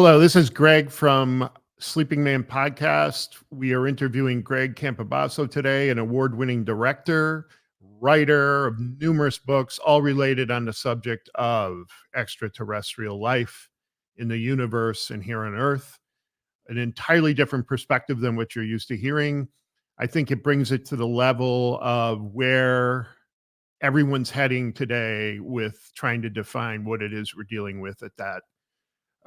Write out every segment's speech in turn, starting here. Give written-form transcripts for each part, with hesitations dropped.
Hello, this is Greg from Sleeping Man Podcast. We are interviewing Greg Campobasso today, an award-winning director, writer of numerous books, all related on the subject of extraterrestrial life in the universe and here on Earth. An entirely different perspective than what you're used to hearing. I think it brings it to the level of where everyone's heading today with trying to define what it is we're dealing with at that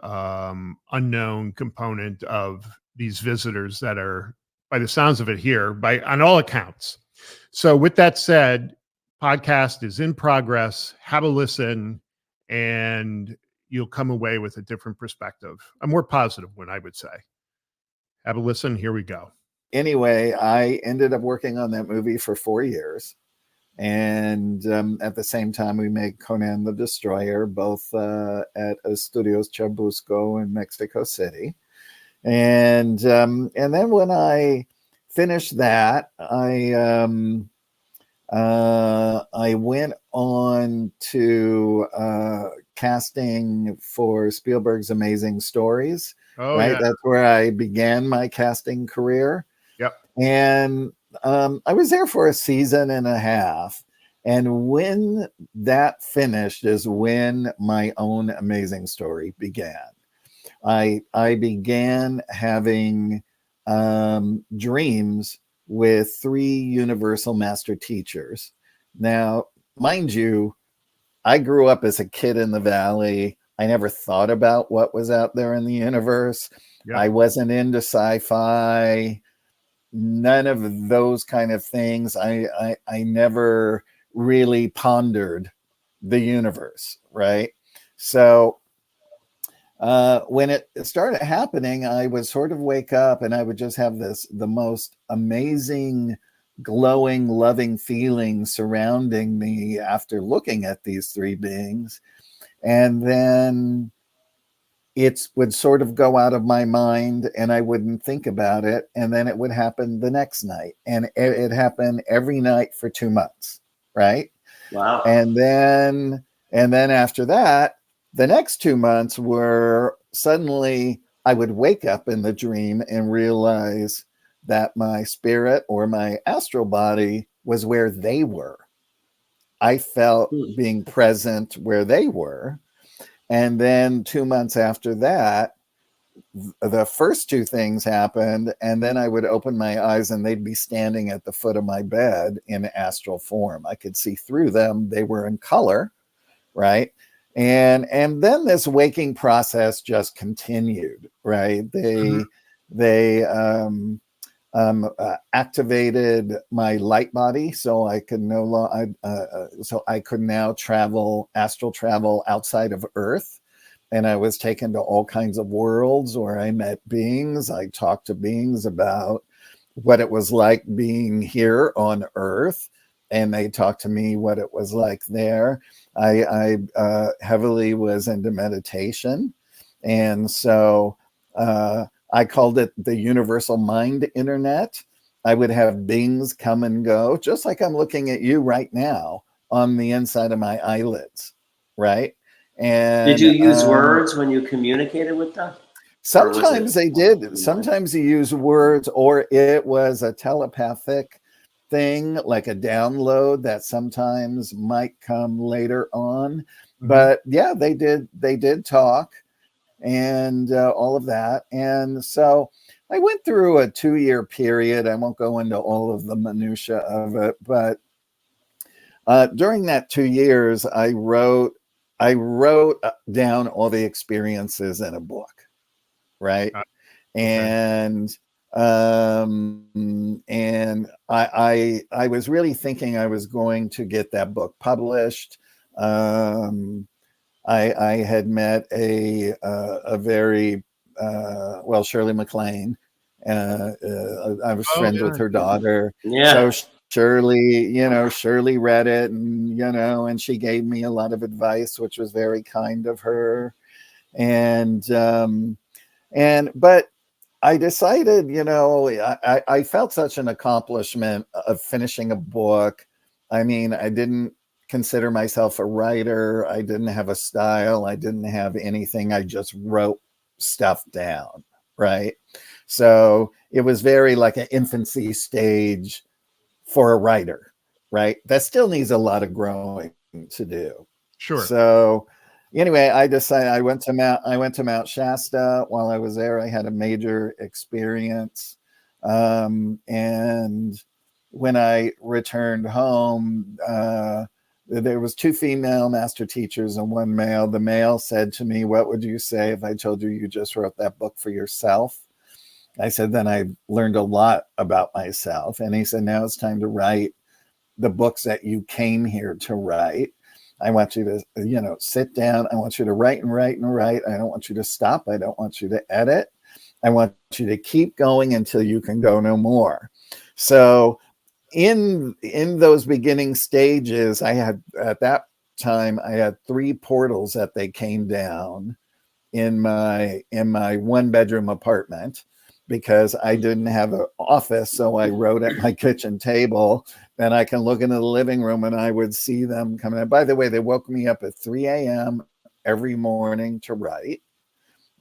unknown component of these visitors that are, by the sounds of it here, by on all accounts. So with that said, podcast is in progress. Have a listen and you'll come away with a different perspective, a more positive one, I would say. Have a listen. Here we go. Anyway, I ended up working on that movie for 4 years. And at the same time, we made Conan the Destroyer, both at Studios Churubusco in Mexico City. And then when I finished that, I went on to casting for Spielberg's Amazing Stories. Oh, right, yeah. That's where I began my casting career. Yep. And I was there for a season and a half. And when that finished is when my own amazing story began. I began having dreams with 3 universal master teachers. Now, mind you, I grew up as a kid in the Valley. I never thought about what was out there in the universe. Yep. I wasn't into sci-fi. None of those kind of things. I never really pondered the universe, right? So when it started happening, I would sort of wake up and I would just have the most amazing, glowing, loving feeling surrounding me after looking at these 3 beings. And then it would sort of go out of my mind and I wouldn't think about it. And then it would happen the next night. And it happened every night for 2 months, right? Wow. And then after that, the next 2 months were suddenly I would wake up in the dream and realize that my spirit or my astral body was where they were. I felt being present where they were. And then 2 months after that, the first 2 things happened. And then I would open my eyes and they'd be standing at the foot of my bed in astral form. I could see through them. They were in color, right? And then this waking process just continued, right? They activated my light body, so I could so I could now astral travel outside of Earth, and I was taken to all kinds of worlds where I met beings. I talked to beings about what it was like being here on Earth, and they talked to me what it was like there. I heavily was into meditation, and so I called it the universal mind internet. I would have beings come and go, just like I'm looking at you right now on the inside of my eyelids, right? And did you use words when you communicated with them? Sometimes they did. Sometimes you use words, or it was a telepathic thing, like a download that sometimes might come later on. Mm-hmm. But yeah, they did talk. And all of that. And so I went through a 2-year period. I won't go into all of the minutia of it, but during that 2 years, I wrote down all the experiences in a book, right? Okay. And I was really thinking I was going to get that book published. I had met a very Shirley MacLaine. I was friends with her daughter. Yeah. So Shirley read it, and she gave me a lot of advice, which was very kind of her. But I decided, I felt such an accomplishment of finishing a book. I mean, I didn't consider myself a writer. I didn't have a style. I didn't have anything. I just wrote stuff down, right? So it was very like an infancy stage for a writer, right? That still needs a lot of growing to do. Sure. So anyway, I decided I went to Mount Shasta. While I was there, I had a major experience. And when I returned home, there was 2 female master teachers and 1 male. The male said to me, "What would you say if I told you you just wrote that book for yourself?" I said, "Then I learned a lot about myself." And he said, "Now it's time to write the books that you came here to write. I want you to, sit down. I want you to write and write and write. I don't want you to stop. I don't want you to edit. I want you to keep going until you can go no more." So in those beginning stages, I had, at that time, I had 3 portals that they came down in my 1-bedroom apartment, because I didn't have an office. So I wrote at my kitchen table, and I can look into the living room and I would see them coming in. By the way, they woke me up at 3 a.m. every morning to write,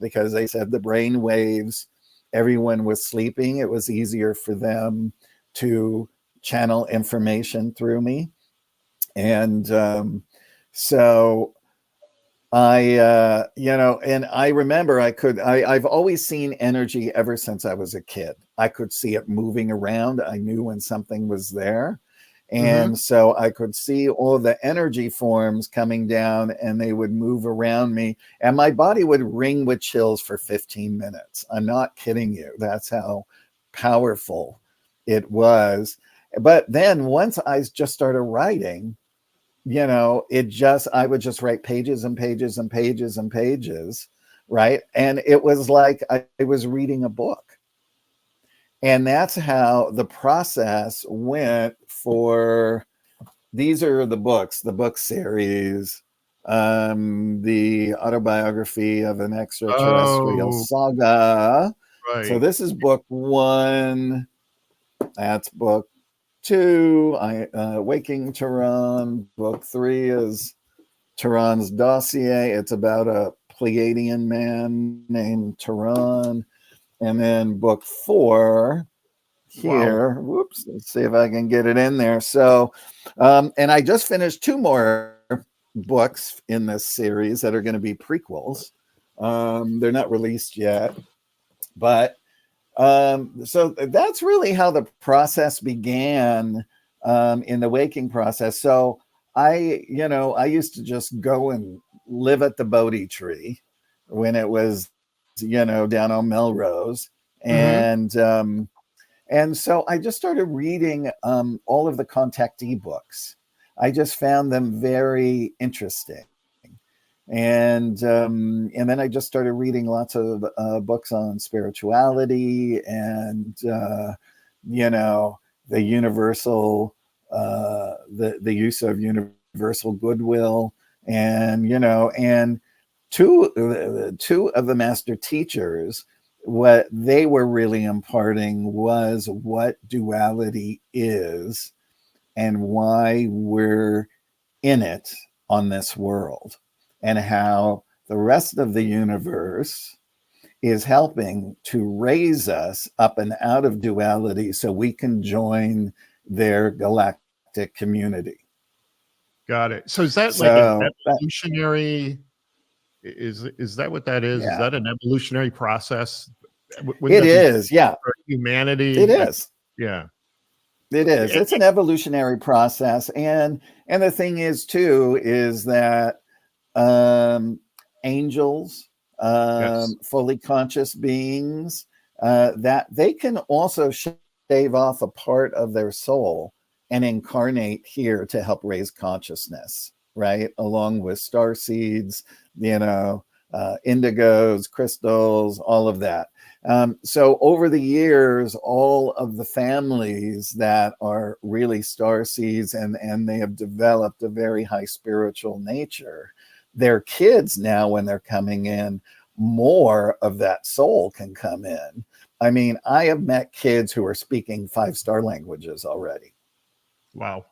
because they said the brain waves, everyone was sleeping. It was easier for them to channel information through me. And so I, and I remember I've always seen energy ever since I was a kid. I could see it moving around. I knew when something was there. And so I could see all the energy forms coming down, and they would move around me, and my body would ring with chills for 15 minutes. I'm not kidding you. That's how powerful it was. But then once I just started writing, I would just write pages and pages and pages and pages, right? And it was like I was reading a book. And that's how the process went for, these are the book series, the autobiography of an extraterrestrial saga. Right. So this is book 1. That's book 2, Waking Tehran. Book 3 is Tehran's dossier. It's about a Pleiadian man named Tehran. And then book 4 here, whoops, let's see if I can get it in there. So, and I just finished 2 more books in this series that are going to be prequels. They're not released yet, but so that's really how the process began, in the waking process. So I used to just go and live at the Bodhi tree when it was, down on Melrose. And so I just started reading all of the contactee books. I just found them very interesting. And then I just started reading lots of books on spirituality and, the universal, the use of universal goodwill. And, and two of the master teachers, what they were really imparting was what duality is and why we're in it on this world, and how the rest of the universe is helping to raise us up and out of duality so we can join their galactic community. Got it. So is that like an evolutionary? Is that what that is? Yeah. Is that an evolutionary process? It is, yeah. For humanity. It is. Yeah. It is. It's an evolutionary process, and the thing is too is that angels, fully conscious beings, that they can also shave off a part of their soul and incarnate here to help raise consciousness, right? Along with star seeds, indigos, crystals, all of that. So over the years, all of the families that are really star seeds and they have developed a very high spiritual nature, their kids now, when they're coming in, more of that soul can come in. I mean, I have met kids who are speaking 5-star languages already. Wow.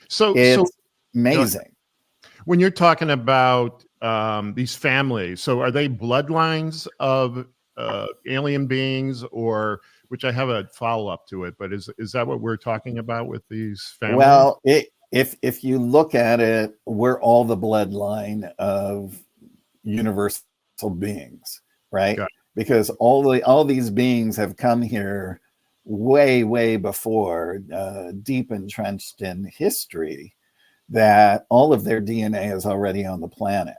So it's amazing. When you're talking about these families, so are they bloodlines of alien beings, or which I have a follow up to it, but is that what we're talking about with these families? Well, if you look at it, we're all the bloodline of universal beings, right? Got Because all these beings have come here way before, deep entrenched in history, that all of their DNA is already on the planet,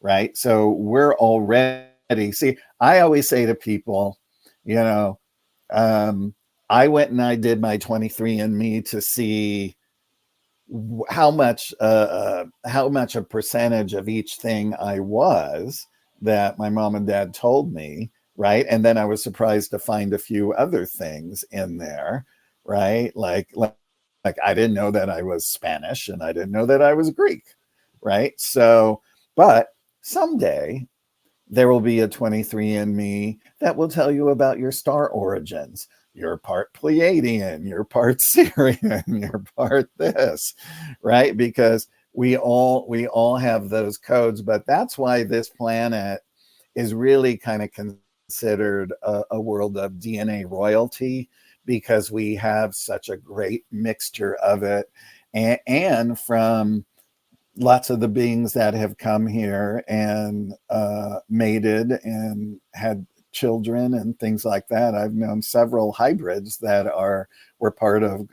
right? So we're already, see, I always say to people, you know, I went and I did my 23andMe to see how much a percentage of each thing I was that my mom and dad told me, right? And then I was surprised to find a few other things in there, right? Like I didn't know that I was Spanish, and I didn't know that I was Greek, right? So, but someday there will be a 23andMe that will tell you about your star origins. You're part Pleiadian, you're part Syrian, you're part this, right? Because we all have those codes. But that's why this planet is really kind of considered a world of DNA royalty, because we have such a great mixture of it, and from lots of the beings that have come here and mated and had children and things like that. I've known several hybrids that were part of,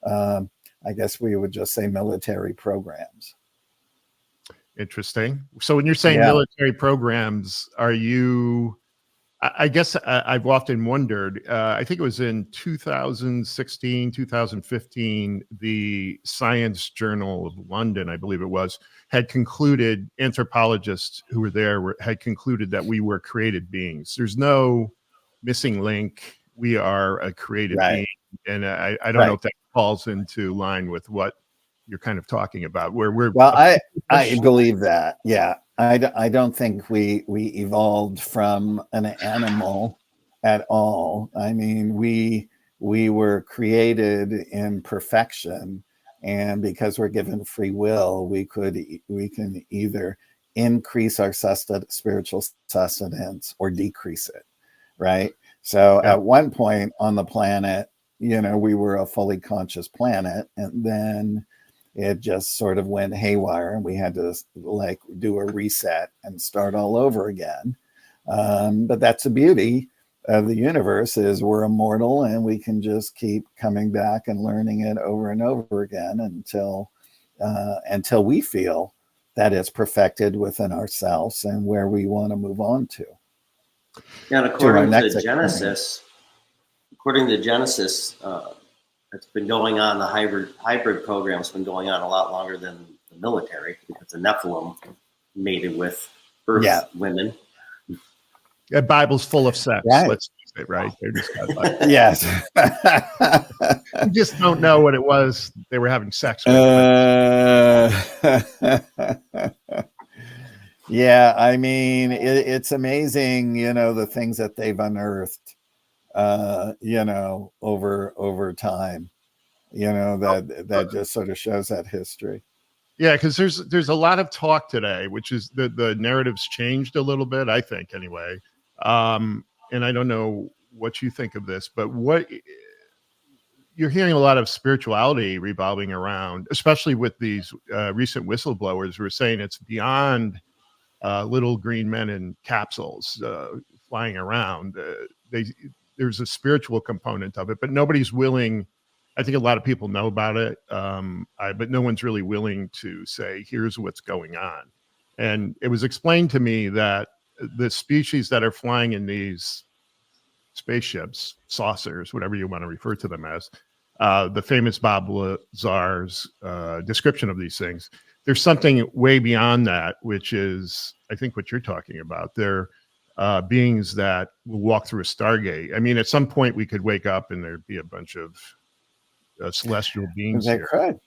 I guess we would just say, military programs. Interesting. So when you're saying military programs, are you, I guess I've often wondered, I think it was in 2016, 2015, the Science Journal of London, I believe it was, had concluded, anthropologists who were there had concluded that we were created beings. There's no missing link. We are a created being. And I don't know if that falls into line with what you're kind of talking about, where we're... Well, I believe that. Yeah. I don't think we evolved from an animal at all. I mean, we were created in perfection, and because we're given free will, we can either increase our spiritual sustenance or decrease it, right? So at one point on the planet, we were a fully conscious planet, and then it just sort of went haywire, and we had to do a reset and start all over again. But that's the beauty of the universe, is we're immortal, and we can just keep coming back and learning it over and over again until we feel that it's perfected within ourselves and where we want to move on to. Yeah, and according to Genesis, it's been going on. The hybrid program's been going on a lot longer than the military, because the Nephilim mated with Earth women. The Bible's full of sex. Right. Let's face it, right? They're just yes. You just don't know what it was they were having sex with. Yeah, I mean, it's amazing, the things that they've unearthed, over time, that just sort of shows that history. Yeah, because there's a lot of talk today, which is the narrative's changed a little bit, I think, anyway. And I don't know what you think of this, but what you're hearing a lot of spirituality revolving around, especially with these recent whistleblowers who are saying it's beyond little green men in capsules flying around. There's a spiritual component of it, but nobody's willing. I think a lot of people know about it, but no one's really willing to say, here's what's going on. And it was explained to me that the species that are flying in these spaceships, saucers, whatever you want to refer to them as, the famous Bob Lazar's description of these things, there's something way beyond that, which is, I think, what you're talking about. They're beings that will walk through a stargate. I mean, at some point we could wake up and there'd be a bunch of celestial beings they here. Could.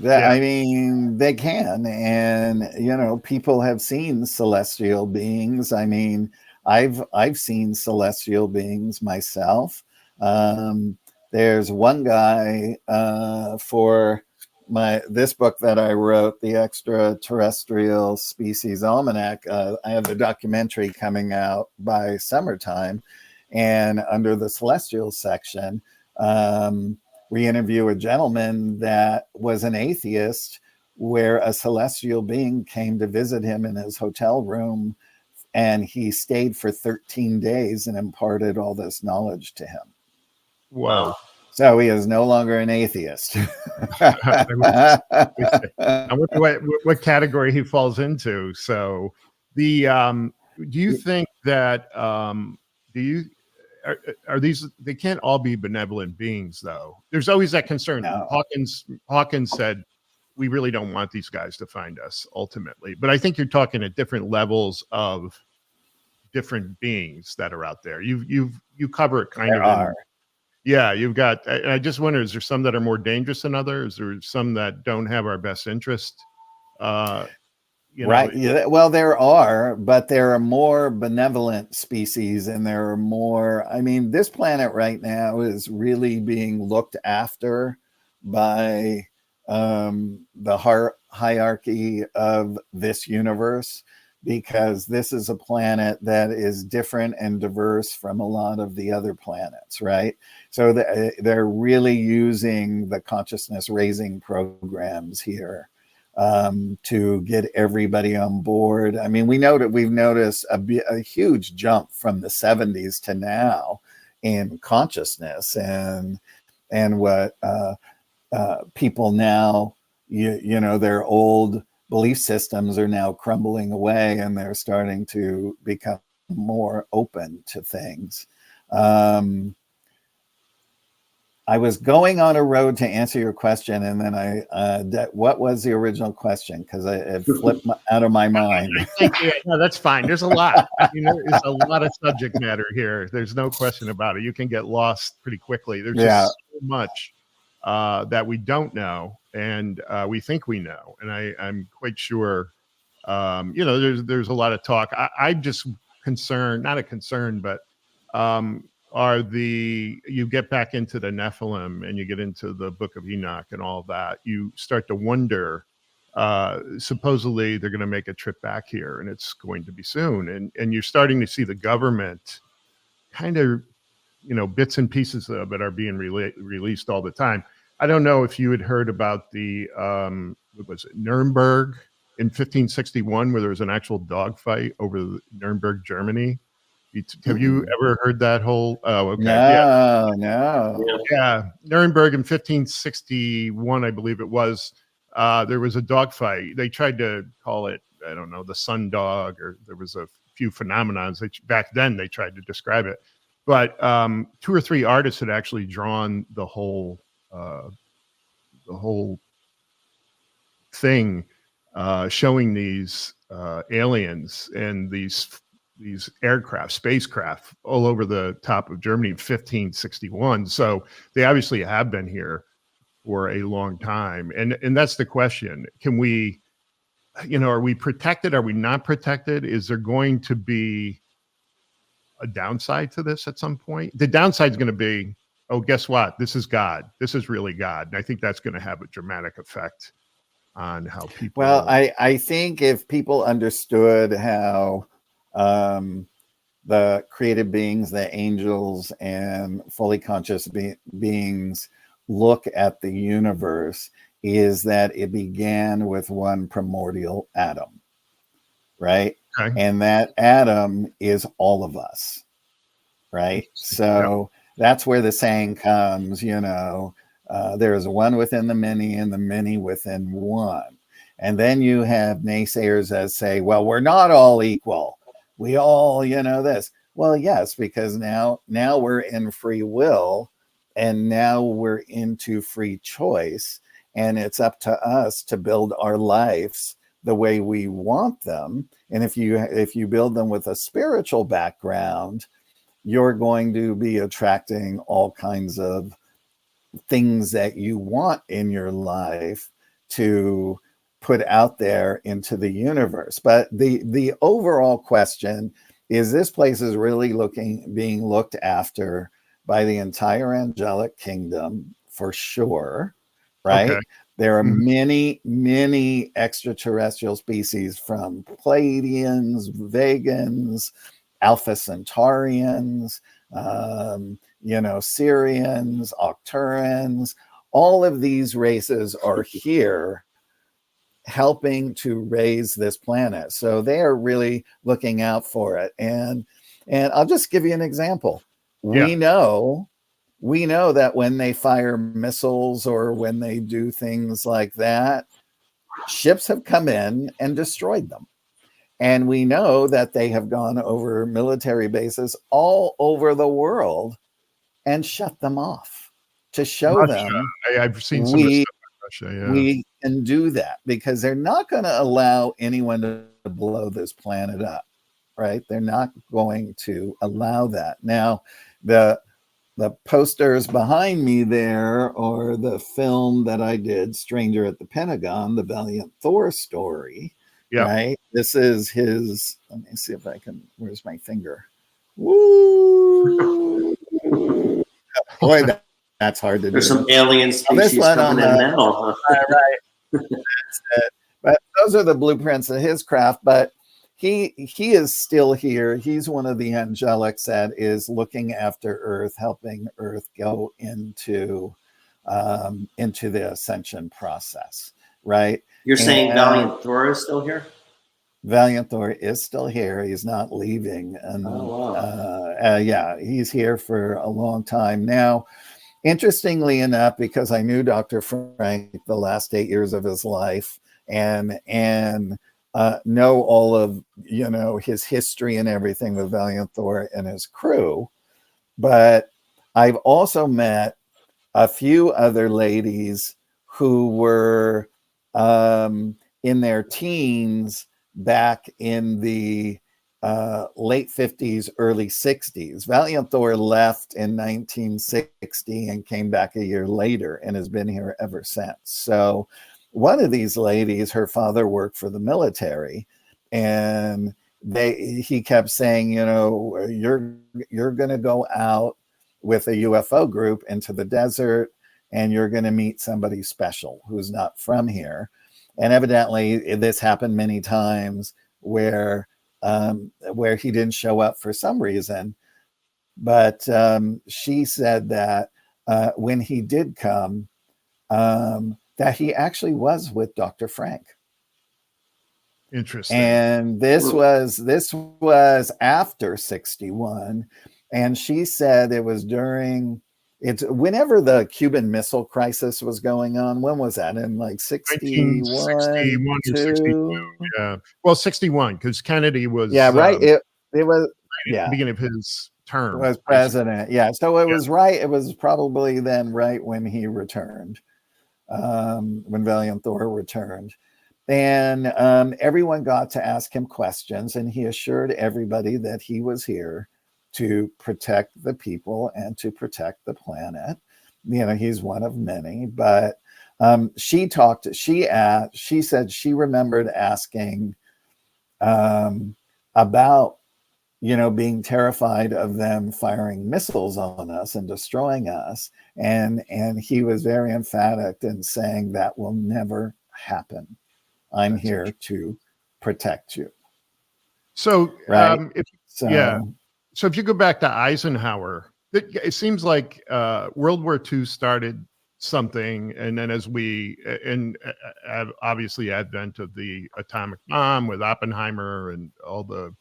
I mean, they can. And, people have seen celestial beings. I mean, I've seen celestial beings myself. There's one guy for this book that I wrote, the Extraterrestrial Species Almanac, I have a documentary coming out by summertime, and under the celestial section, we interview a gentleman that was an atheist, where a celestial being came to visit him in his hotel room, and he stayed for 13 days and imparted all this knowledge to him. Whoa. So he is no longer an atheist. I wonder what category he falls into. So the do you think that are these, they can't all be benevolent beings, though? There's always that concern. No. Hawkins said, we really don't want these guys to find us ultimately. But I think you're talking at different levels of different beings that are out there. You cover it kind of. Yeah, you've got, I just wonder, is there some that are more dangerous than others? Is there some that don't have our best interest? Right. Yeah, well, there are, but there are more benevolent species, and there are more, I mean, this planet right now is really being looked after by the hierarchy of this universe, because this is a planet that is different and diverse from a lot of the other planets, right? So they're really using the consciousness raising programs here to get everybody on board. I mean, we know that we've noticed a huge jump from the 70s to now in consciousness, and what people now, you know, their old belief systems are now crumbling away, and they're starting to become more open to things. I was going on a road to answer your question, and then what was the original question? Because it flipped out of my mind. No, that's fine. There's a lot. I mean, there's a lot of subject matter here. There's no question about it. You can get lost pretty quickly. There's just so much that we don't know, and we think we know. And I'm quite sure, you know, there's a lot of talk. I'm just concerned, not a concern, but you get back into the Nephilim and you get into the Book of Enoch and all that, you start to wonder, supposedly they're going to make a trip back here, and it's going to be soon. And you're starting to see the government kind of, you know, bits and pieces of it are being released all the time. I don't know if you had heard about the, what was it, Nuremberg in 1561, where there was an actual dogfight over Nuremberg, Germany. Have you ever heard that whole? Oh, okay. No. Yeah, Nuremberg in 1561, I believe it was. There was a dogfight. They tried to call it, I don't know, the sun dog, or there was a few phenomenons that back then they tried to describe it. But 2 or 3 artists had actually drawn the whole thing, showing these aliens and these aircraft, spacecraft, all over the top of Germany in 1561. So they obviously have been here for a long time. And that's the question. Can we, you know, are we protected? Are we not protected? Is there going to be a downside to this at some point? The downside is going to be, oh, guess what? This is God. This is really God. And I think that's going to have a dramatic effect on how people. Well, I think if people understood how the created beings, the angels and fully conscious beings look at the universe, is that it began with one primordial atom, right? Okay. And that atom is all of us, right? So that's where the saying comes, you know, there is one within the many and the many within one. And then you have naysayers that say, well, we're not all equal. We all, you know, this. Well, yes, because now we're in free will, and now we're into free choice, and it's up to us to build our lives the way we want them. And if you build them with a spiritual background, you're going to be attracting all kinds of things that you want in your life to put out there into the universe. But the overall question is, this place is really being looked after by the entire angelic kingdom, for sure. right? Okay. There are Mhm. many extraterrestrial species, from Pleiadians, Vegans, Alpha Centaurians, Syrians, Octurans. All of these races are here helping to raise this planet. So they are really looking out for it. And I'll just give you an example. Yeah. We know that when they fire missiles or when they do things like that, ships have come in and destroyed them. And we know that they have gone over military bases all over the world and shut them off to show Russia. them I've seen some of the we stuff in Russia. Yeah. we can do that, because they're not going to allow anyone to blow this planet up, right? They're not going to allow that. Now, the posters behind me there are the film that I did, Stranger at the Pentagon, the Valiant Thor story, Yeah. right? This is his, let me see if I can, where's my finger? Woo! Boy, that's hard to There's do. some alien species coming in now. All right. That's it. But those are the blueprints of his craft. But he is still here. He's one of the angelics that is looking after Earth, helping Earth go into the ascension process. Right. You're saying Valiant Thor is still here? Valiant Thor is still here. He's not leaving. And Oh, wow. yeah, he's here for a long time now. Interestingly enough, because I knew Dr. Frank the last 8 years of his life, and know all of his history and everything with Valiant Thor and his crew, but I've also met a few other ladies who were in their teens back in the late 50s, early 60s. Valiant Thor left in 1960 and came back a year later and has been here ever since. So one of these ladies, her father worked for the military, and he kept saying, you're going to go out with a UFO group into the desert, and you're going to meet somebody special who's not from here. And evidently this happened many times where he didn't show up for some reason. But she said that when he did come, that he actually was with Dr. Frank. Interesting. And this was after 61. And she said it was whenever the Cuban Missile Crisis was going on. When was that? In like 61, 1961 or 62. Yeah. Well, 61, because Kennedy was right. It was right at the beginning of his term. Was president. Yeah. So it was right. It was probably then right when he returned, when Valiant Thor returned. And everyone got to ask him questions, and he assured everybody that he was here to protect the people and to protect the planet. He's one of many. But she said she remembered asking about being terrified of them firing missiles on us and destroying us, and he was very emphatic in saying that will never happen. I'm here to protect you. So, right. So if you go back to Eisenhower, it seems like World War II started something, and then obviously advent of the atomic bomb with Oppenheimer and all the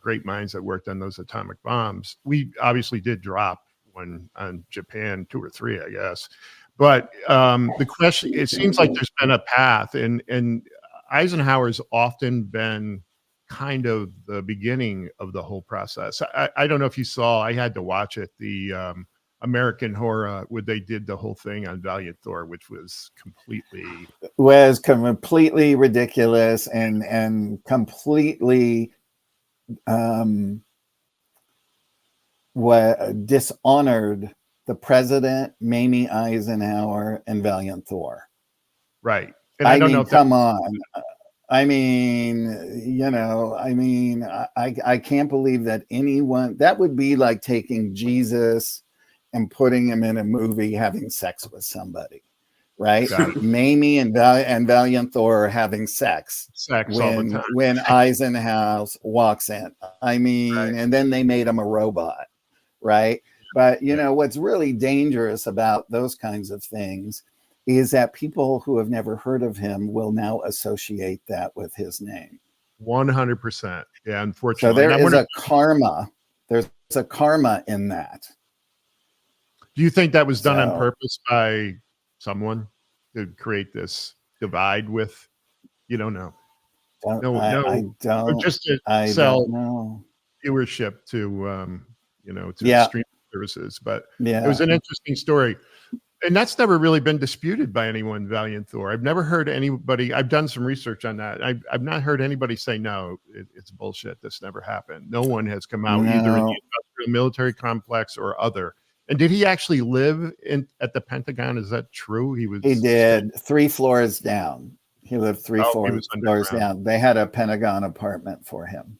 great minds that worked on those atomic bombs, we obviously did drop one on Japan, 2 or 3, I guess. But the question, it seems like there's been a path, and Eisenhower's often been kind of the beginning of the whole process. I don't know if you saw, I had to watch it, the American Horror, where they did the whole thing on Valiant Thor, which was completely ridiculous and completely dishonored the president, Mamie Eisenhower, and Valiant Thor. Right. And I don't know if come on. I can't believe that anyone, that would be like taking Jesus and putting him in a movie having sex with somebody. right? Got it. Mamie and Valiant Thor are having sex Sex all the time. when Eisenhower walks in. I mean, Right. and then they made him a robot, right? But you Yeah. know what's really dangerous about those kinds of things is that people who have never heard of him will now associate that with his name. 100%. Yeah, So unfortunately. there And I is wonder, a karma. There's a karma in that. do you think that was done on So purpose by someone to create this divide with? You don't know. I Or just to don't sell know. viewership to to Yeah, streaming services. But it yeah. was an interesting story. And that's never really been disputed by anyone, Valiant Thor. I've never heard anybody, I've done some research on that. I've not heard anybody say, no, it's bullshit. This never happened. No one has come out either in the No, industrial military complex or other. And did he actually live at the Pentagon? Is that true? He he was did 3 floors down. He lived three oh, he was floors underground. down. They had a Pentagon apartment for him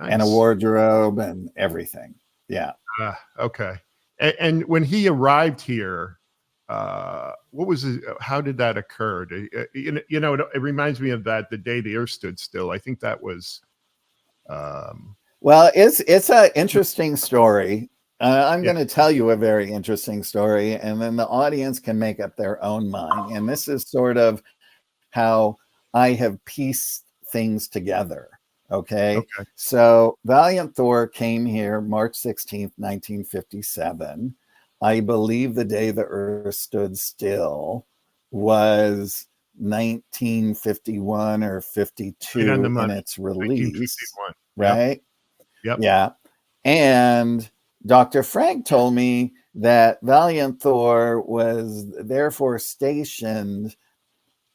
and a Nice. wardrobe and everything. Yeah. Okay. And when he arrived here, what was his, how did that occur? It reminds me of that the day the Earth stood still. I think that was. Well, it's an interesting story. I'm Yeah. going to tell you a very interesting story, and then the audience can make up their own mind. And this is sort of how I have pieced things together. Okay. Okay. So Valiant Thor came here March 16th, 1957. I believe the day the Earth stood still was 1951 or Right on 52 the in money. its release, 1951. Yep. right? Yep. Yeah. And Dr. Frank told me that Valiant Thor was therefore stationed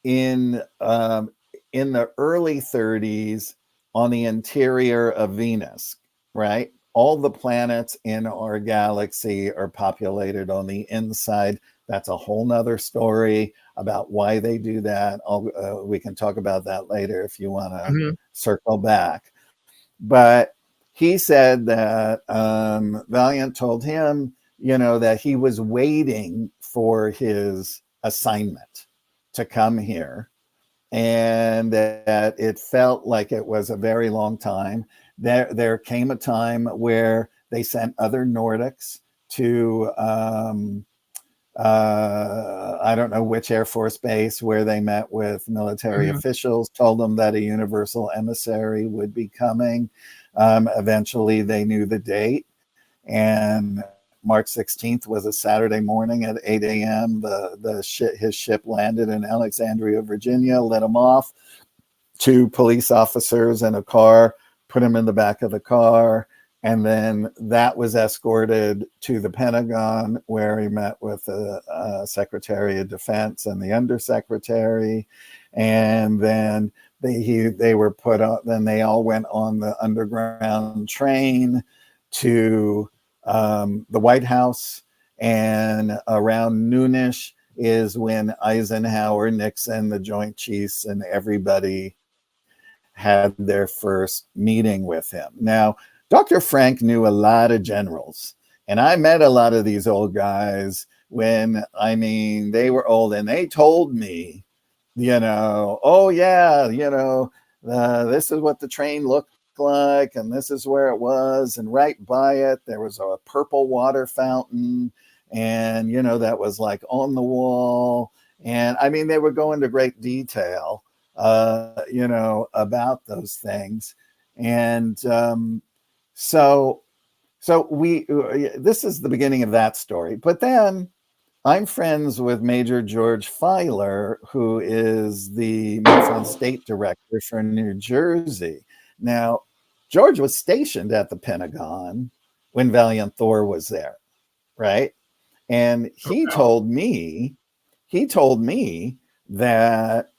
in the early 30s on the interior of Venus, right? All the planets in our galaxy are populated on the inside. That's a whole nother story about why they do that. We can talk about that later if you want to Mhm. circle back. But he said that Valiant told him, that he was waiting for his assignment to come here, and that it felt like it was a very long time. There came a time where they sent other Nordics to I don't know which Air Force base, where they met with military Mhm. officials, told them that a universal emissary would be coming. Eventually, they knew the date, and March 16th was a Saturday morning at 8 a.m. His ship landed in Alexandria, Virginia, let him off. 2 police officers in a car, put him in the back of the car, and then that was escorted to the Pentagon, where he met with the Secretary of Defense and the Undersecretary, and then they were put on. Then they all went on the underground train to the White House, and around noonish is when Eisenhower, Nixon, the Joint Chiefs, and everybody had their first meeting with him. Now, Dr. Frank knew a lot of generals, and I met a lot of these old guys when, they were old, and they told me, oh yeah, this is what the train looked like, and this is where it was, and right by it there was a purple water fountain, and that was like on the wall, and they would go into great detail about those things. And so this is the beginning of that story. But then I'm friends with Major George Filer, who is the MUFON state director for New Jersey. Now, George was stationed at the Pentagon when Valiant Thor was there, right? And he told me that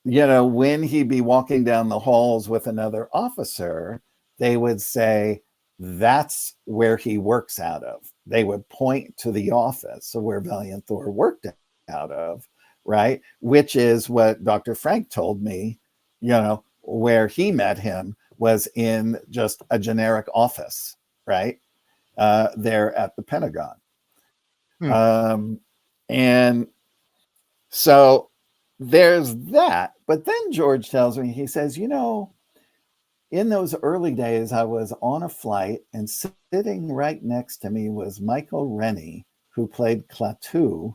when he'd be walking down the halls with another officer, they would say, that's where he works out of. They would point to the office of where Valiant Thor worked out of, right? Which is what Dr. Frank told me, where he met him was in just a generic office, right? There at the Pentagon. Hmm. And So there's that. But then George tells me, he says, you know, in those early days, I was on a flight and sitting right next to me was Michael Rennie, who played Klaatu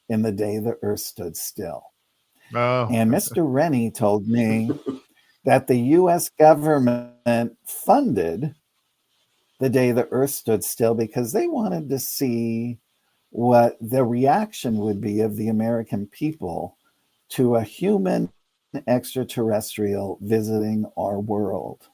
in The Day the Earth Stood Still. Oh, And Mr. Rennie told me that the US government funded The Day the Earth Stood Still because they wanted to see what the reaction would be of the American people to a human extraterrestrial visiting our world.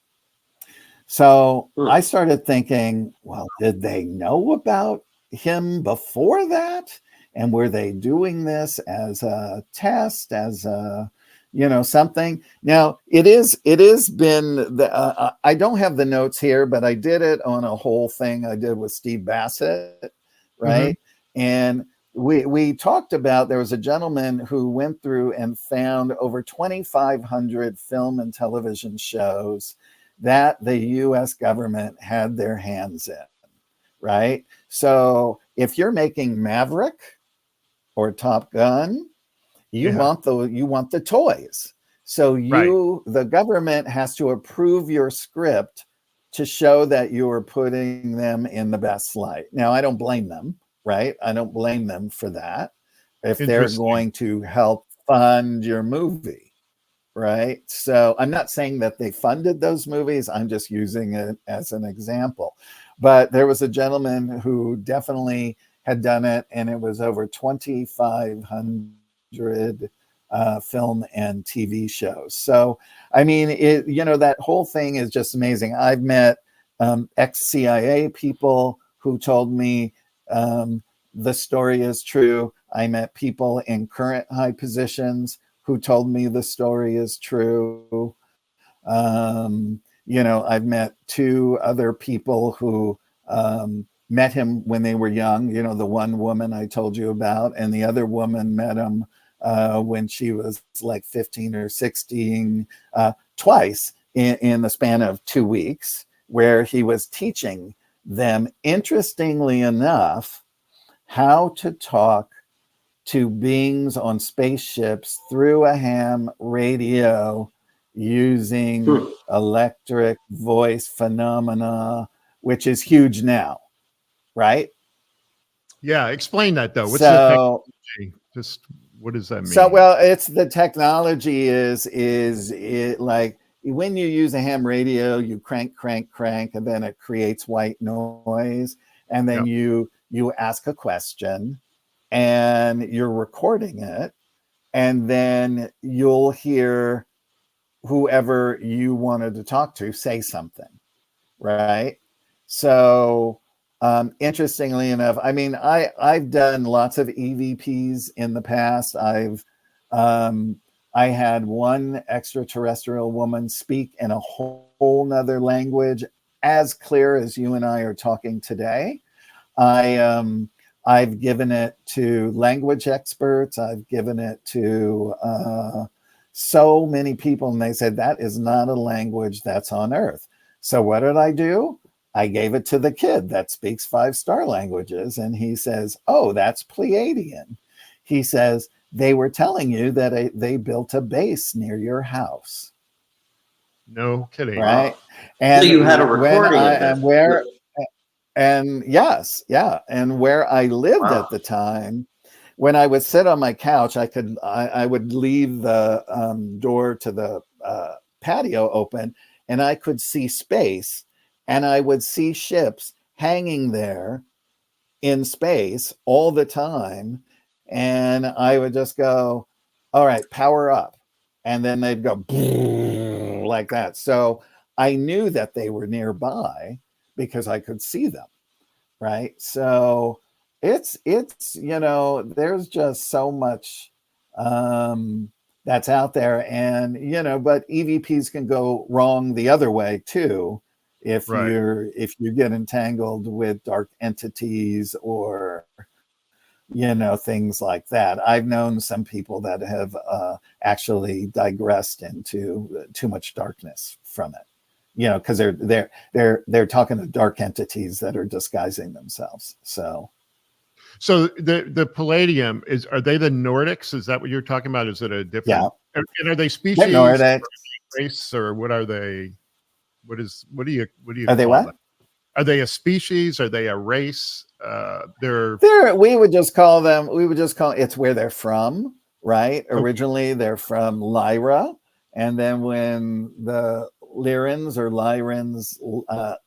So I started thinking, well, did they know about him before that? And were they doing this as a test, as a, you know, something? Now it is been the I don't have the notes here, but I did it on a whole thing I did with Steve Bassett, right? And we talked about, there was a gentleman who went through and found over 2,500 film and television shows that the US government had their hands in, right? So if you're making Maverick or Top Gun, you want the toys. So the government has to approve your script to show that you are putting them in the best light. Now, I don't blame them, right? I don't blame them for that if they're going to help fund your movie. Right. So I'm not saying that they funded those movies. I'm just using it as an example. But there was a gentleman who definitely had done it, and it was over 2,500 film and TV shows. So, I mean, that whole thing is just amazing. I've met ex-CIA people who told me the story is true. I met people in current high positions who told me the story is true. I've met 2 other people who met him when they were young. You know, the one woman I told you about, and the other woman met him when she was like 15 or 16, twice in the span of 2 weeks, where he was teaching them, interestingly enough, how to talk to beings on spaceships through a ham radio using electric voice phenomena, which is huge now, right? Yeah, explain that though. What's the technology? Just what does that mean? So, well, it's the technology is it like when you use a ham radio, you crank, and then it creates white noise, and then you ask a question, and you're recording it, and then you'll hear whoever you wanted to talk to say something, right? So interestingly enough, I mean, I've done lots of EVPs in the past. I had one extraterrestrial woman speak in a whole nother language as clear as you and I are talking today. I've given it to language experts. I've given it to so many people, and they said that is not a language that's on Earth. So what did I do? I gave it to the kid that speaks 5-star languages, and he says, "Oh, that's Pleiadian." He says, "They were telling you that they built a base near your house." No kidding. Right? And so you had a recording of this. And yes, yeah. And where I lived at the time, when I would sit on my couch, I would leave the door to the patio open, and I could see space, and I would see ships hanging there in space all the time. And I would just go, "All right, power up." And then they'd go like that. So I knew that they were nearby because I could see them. Right. So it's there's just so much that's out there, and but EVPs can go wrong the other way too, if you get entangled with dark entities or things like that. I've known some people that have actually digressed into too much darkness from it. Because they're talking to dark entities that are disguising themselves. So, So the palladium are they the Nordics? Is that what you're talking about? Is it a different? Yeah. And are they They're species, Nordic. race, or what are they? What do you Are they call what? them? Are they a species? Are they a race? We would just call them, it's where they're from, right? Okay. Originally they're from Lyra. And then when the Lyrans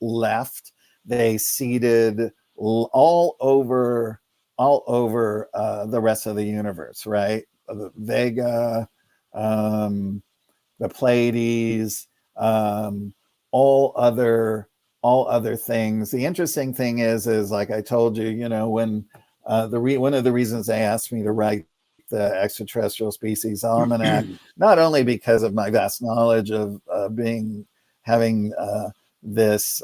left, they seeded all over the rest of the universe, right? The Vega, the Pleiades, all other things. The interesting thing is like I told you, when one of the reasons they asked me to write the Extraterrestrial Species Almanac, not only because of my vast knowledge of having this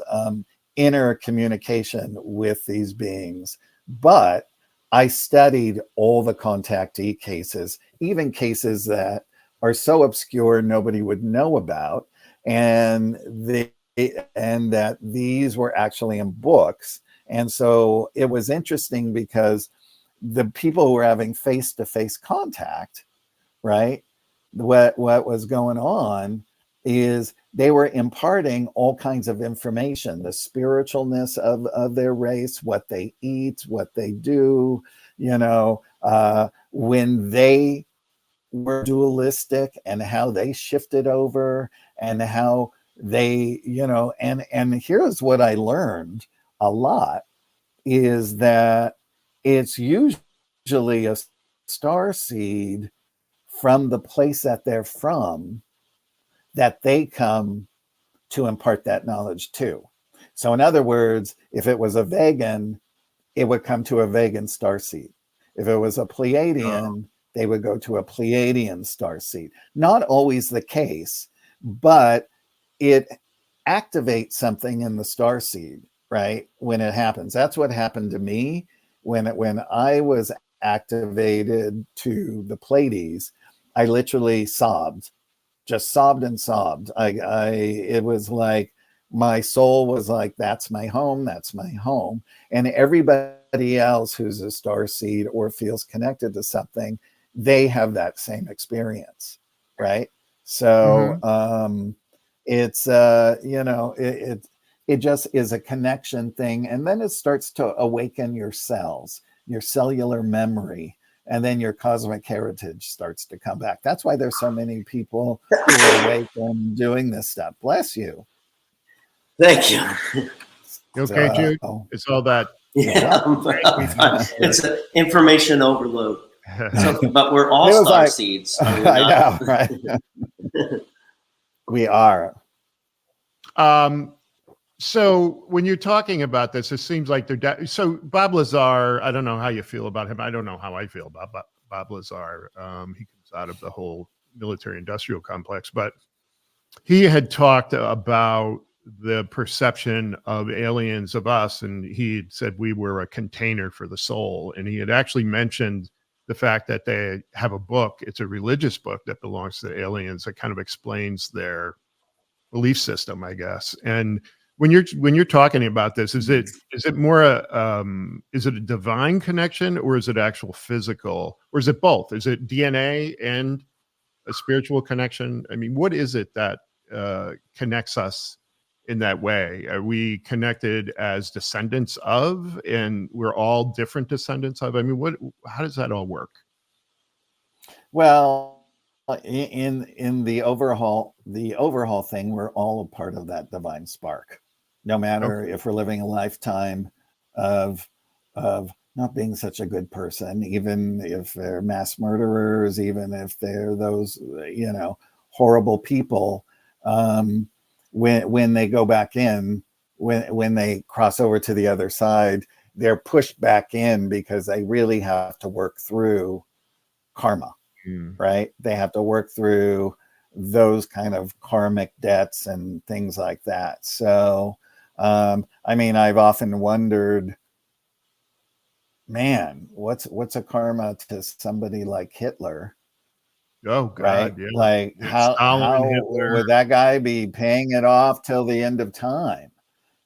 inner communication with these beings, but I studied all the contactee cases, even cases that are so obscure nobody would know about, and that these were actually in books. And so it was interesting because the people who were having face-to-face contact, right? What was going on is they were imparting all kinds of information, the spiritualness of their race, what they eat, what they do, when they were dualistic and how they shifted over and how they, and here's what I learned a lot is that it's usually a star seed from the place that they're from that they come to impart that knowledge to. So in other words, if it was a Vegan, it would come to a Vegan starseed. If it was a Pleiadian, they would go to a Pleiadian starseed. Not always the case, but it activates something in the starseed, right? When it happens. That's what happened to me when I was activated to the Pleiades. I literally sobbed, just sobbed and sobbed. It was like my soul was like, that's my home, that's my home. And everybody else who's a star seed or feels connected to something, they have that same experience, right? So it's it just is a connection thing, and then it starts to awaken your cells, your cellular memory, and then your cosmic heritage starts to come back. That's why there's so many people who are awake and doing this stuff. Bless you. Thank you. You okay, Jude? It's all that. Yeah, it's an information overload. So, but we're all star seeds. I know, right? We are. So when you're talking about this, it seems like they're so Bob Lazar. I don't know how you feel about him. I don't know how I feel about Bob Lazar. He comes out of the whole military-industrial complex, but he had talked about the perception of aliens of us, and he had said we were a container for the soul, and he had actually mentioned the fact that they have a book. It's a religious book that belongs to the aliens that kind of explains their belief system, I guess. And when you're talking about this, is it more is it a divine connection, or is it actual physical, or is it both? Is it DNA and a spiritual connection? I mean, what is it that connects us in that way? Are we connected as descendants of, and we're all different descendants of? I mean, how does that all work? Well, in the overhaul thing, we're all a part of that divine spark. No matter if we're living a lifetime of not being such a good person, even if they're mass murderers, even if they're those horrible people, when they go back in, when they cross over to the other side, they're pushed back in because they really have to work through karma. Right? They have to work through those kind of karmic debts and things like that. So, I mean, I've often wondered, man, what's a karma to somebody like Hitler? Oh God, right? yeah. Like how would that guy be paying it off till the end of time?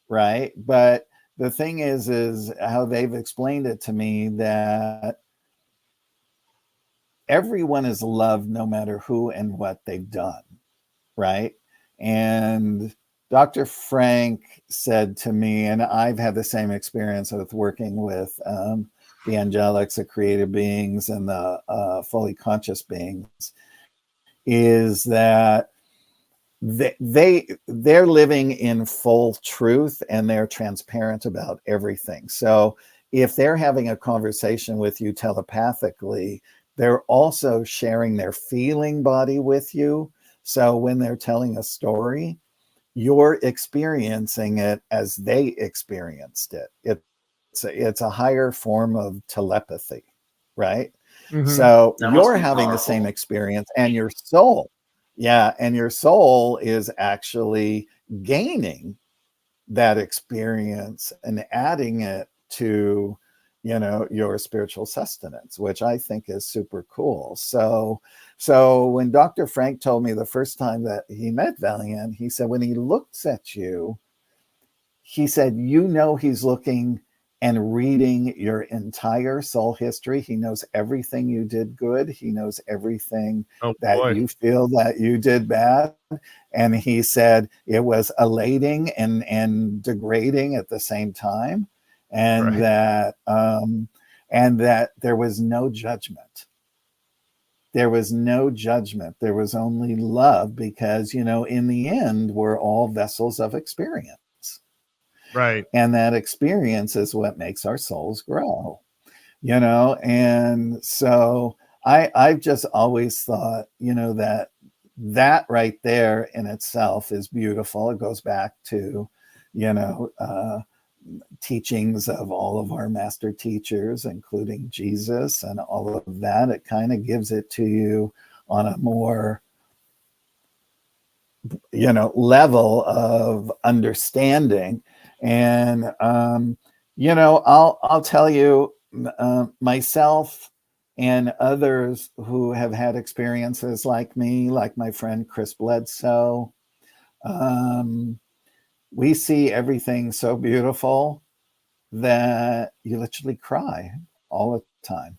Right? But the thing is how they've explained it to me, that everyone is loved no matter who and what they've done, right? And Dr. Frank said to me, and I've had the same experience with working with the angelics, the creative beings, and the fully conscious beings, is that they're living in full truth and they're transparent about everything. So if they're having a conversation with you telepathically, they're also sharing their feeling body with you. So when they're telling a story, you're experiencing it as they experienced it. It's a higher form of telepathy, right? So That must you're be having the powerful. same experience, and your soul, and your soul is actually gaining that experience and adding it to, your spiritual sustenance, which I think is super cool. So when Dr. Frank told me the first time that he met Valiant, he said, when he looks at you, he said, he's looking and reading your entire soul history. He knows everything you did good. He knows everything that you feel that you did bad. And he said it was elating and degrading at the same time. And that there was no judgment. There was no judgment. There was only love, because, in the end, we're all vessels of experience. Right. And that experience is what makes our souls grow, And so I've just always thought, that right there in itself is beautiful. It goes back to, teachings of all of our master teachers, including Jesus and all of that. It kind of gives it to you on a more, level of understanding. And, I'll tell you, myself and others who have had experiences like me, like my friend Chris Bledsoe, we see everything so beautiful that you literally cry all the time.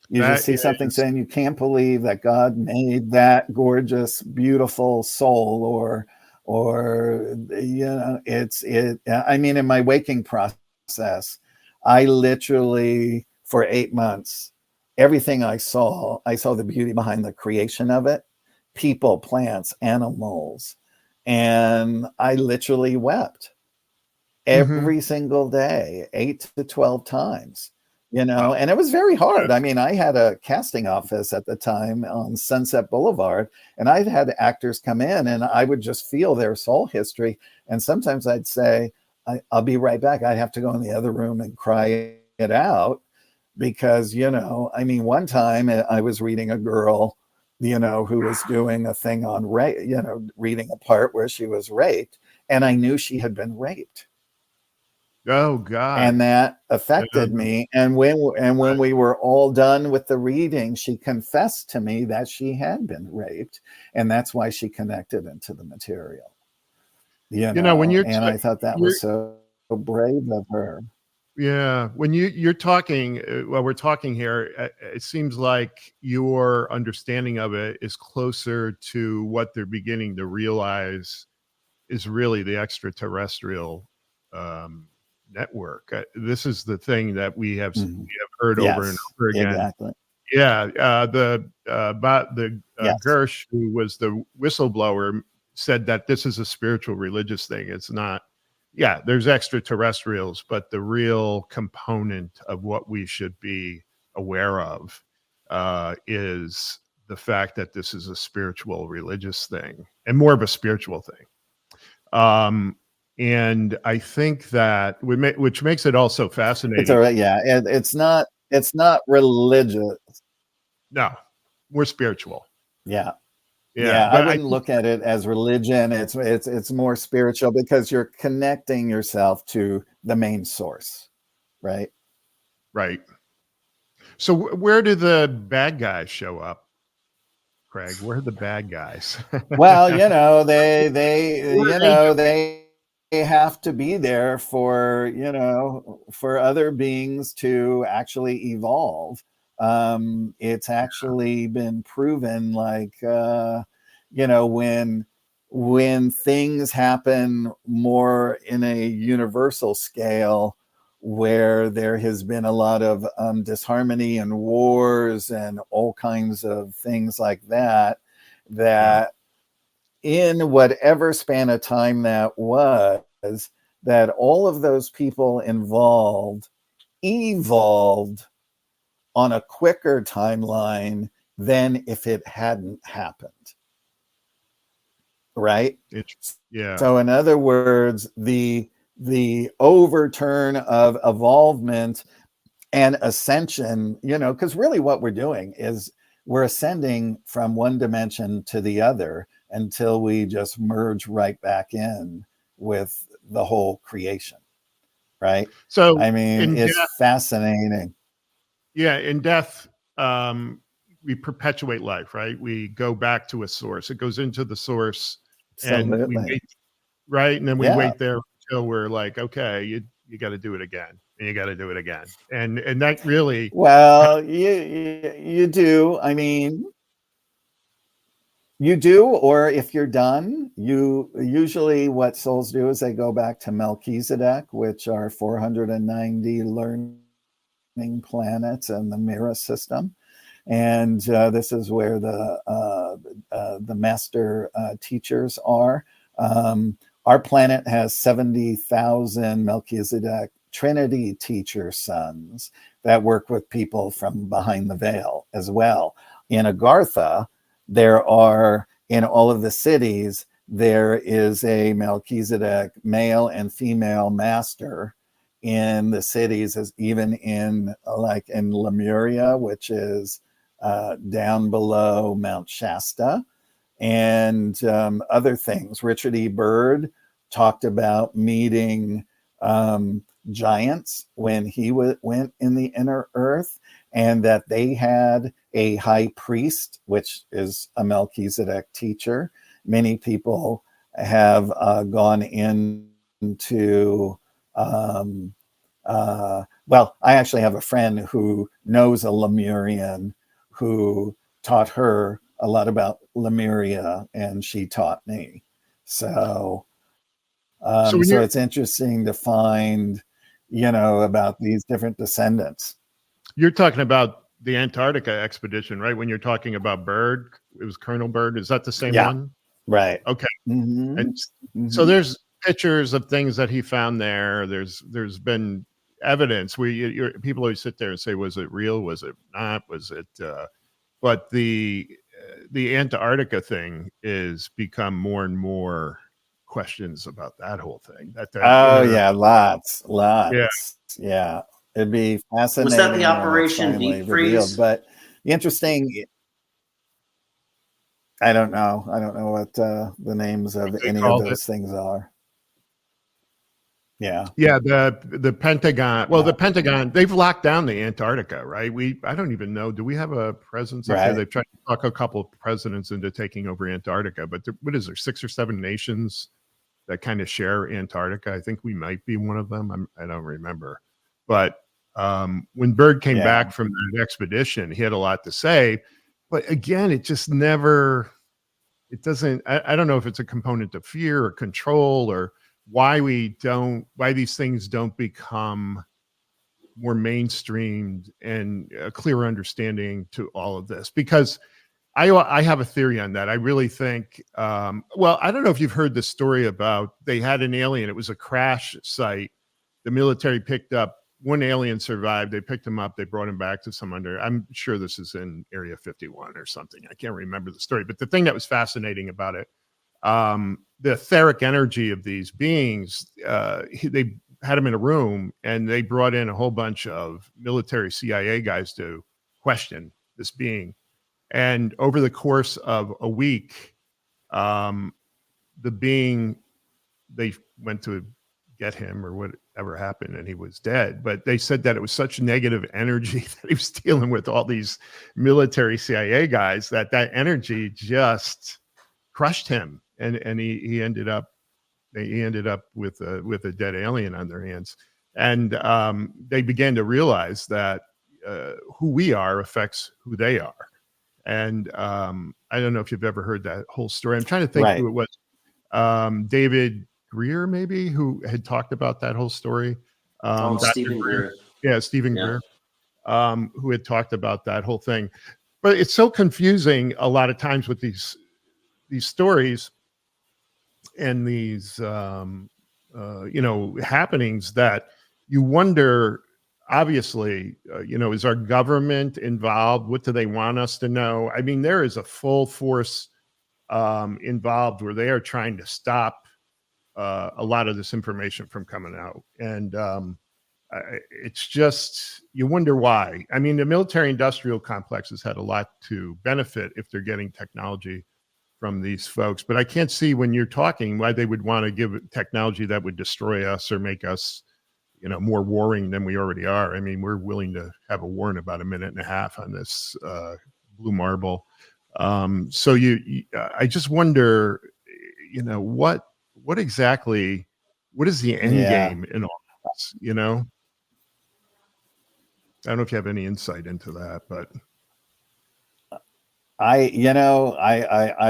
You just see something saying, you can't believe that God made that gorgeous, beautiful soul, or I mean, in my waking process, I literally, for 8 months, everything I saw the beauty behind the creation of it, people, plants, animals. And I literally wept every single day, 8 to 12 times. And it was very hard. I mean, I had a casting office at the time on Sunset Boulevard, and I'd had actors come in and I would just feel their soul history. And sometimes I'd say, I'll be right back. I'd have to go in the other room and cry it out because, I mean, one time I was reading a girl, who was doing a thing on rape, reading a part where she was raped, and I knew she had been raped. Oh God. And that affected me. And when we were all done with the reading, she confessed to me that she had been raped, and that's why she connected into the material. When you're and I thought that was so brave of her. Yeah, when you're talking, while we're talking here, it seems like your understanding of it is closer to what they're beginning to realize is really the extraterrestrial network. This is the thing that we have heard over and over again. Exactly. Yeah, Gersh, who was the whistleblower, said that this is a spiritual religious thing. It's not. Yeah, there's extraterrestrials, but the real component of what we should be aware of is the fact that this is a spiritual religious thing, and more of a spiritual thing. And I think that which makes it also fascinating. It's all right. Yeah, it's not religious. No, we're spiritual. Yeah. I wouldn't look at it as religion. It's more spiritual because you're connecting yourself to the main source, right? Right. So where do the bad guys show up, Craig? Where are the bad guys? Well, they have to be there for, you know, for other beings to actually evolve. It's actually been proven, like, you know, when things happen more in a universal scale, where there has been a lot of disharmony and wars and all kinds of things like that, that in whatever span of time that was, that all of those people involved evolved on a quicker timeline than if it hadn't happened. Right? Yeah. So in other words, the overturn of evolvement and ascension, you know, because really what we're doing is we're ascending from one dimension to the other until we just merge right back in with the whole creation. Right? So I mean, it's fascinating. Yeah, in death, we perpetuate life, right? We go back to a source. It goes into the source, and we Absolutely. wait, right? And then we Yeah. wait there until we're like, okay, you got to do it again, and you got to do it again, and that really, Well, you do. I mean, you do, or if you're done, you usually, what souls do is they go back to Melchizedek, which are 490 learning planets in the Mira system. And this is where the master teachers are. Our planet has 70,000 Melchizedek Trinity teacher sons that work with people from behind the veil as well. In Agartha, there are, in all of the cities, there is a Melchizedek male and female master in the cities, as even in, like in Lemuria, which is down below Mount Shasta, and other things. Richard E. Byrd talked about meeting giants when he went in the inner earth, and that they had a high priest, which is a Melchizedek teacher. Many people have gone into well, I actually have a friend who knows a Lemurian who taught her a lot about Lemuria, and she taught me. So, So when so it's interesting to find, you know, about these different descendants. you're talking about the Antarctica expedition, right? When you're talking about Byrd, it was Colonel Byrd. Is that the same Yeah. one? Right. Okay. Mm-hmm. And so there's pictures of things that he found there. There's been evidence. People always sit there and say, was it real? Was it not? Was it? But the Antarctica thing is become more and more questions about that whole thing. Oh yeah, lots. Yeah. Yeah, it'd be fascinating. Was that the when it's Operation finally Deep revealed. Freeze? But the interesting, I don't know what the names of any of those things are. Yeah. Yeah, the Pentagon. Well, the Pentagon, they've locked down the Antarctica, right? I don't even know. Do we have a presence up there? Right. They've tried to talk a couple of presidents into taking over Antarctica, but what is there, 6 or 7 nations that kind of share Antarctica? I think we might be one of them. I don't remember. But when Byrd came back from that expedition, he had a lot to say. But again, it just never, it doesn't, I don't know if it's a component of fear or control, or why these things don't become more mainstreamed and a clearer understanding to all of this. Because I have a theory on that. I really think, well, I don't know if you've heard the story about, they had an alien. It was a crash site. The military picked up, one alien survived. They picked him up. They brought him back to I'm sure this is in Area 51 or something. I can't remember the story. But the thing that was fascinating about it, the etheric energy of these beings, they had him in a room, and they brought in a whole bunch of military CIA guys to question this being. And over the course of a week, the being, they went to get him or whatever happened, and he was dead. But they said that it was such negative energy that he was dealing with all these military CIA guys, that energy just crushed him. And he ended up They ended up with a dead alien on their hands, and they began to realize that who we are affects who they are. And I don't know if you've ever heard that whole story. I'm trying to think who it was. David Greer, maybe, who had talked about that whole story. Stephen Greer. Yeah, Stephen Greer, who had talked about that whole thing. But it's so confusing a lot of times with these stories and these happenings, that you wonder, obviously, is our government involved? What do they want us to know? I mean, there is a full force involved where they are trying to stop a lot of this information from coming out. And it's just, you wonder why. I mean, the military industrial complex has had a lot to benefit if they're getting technology from these folks, but I can't see, when you're talking, why they would want to give technology that would destroy us or make us, more warring than we already are. I mean, we're willing to have a war in about a minute and a half on this blue marble. So I just wonder, what exactly, what is the end game in all this? I don't know if you have any insight into that, but I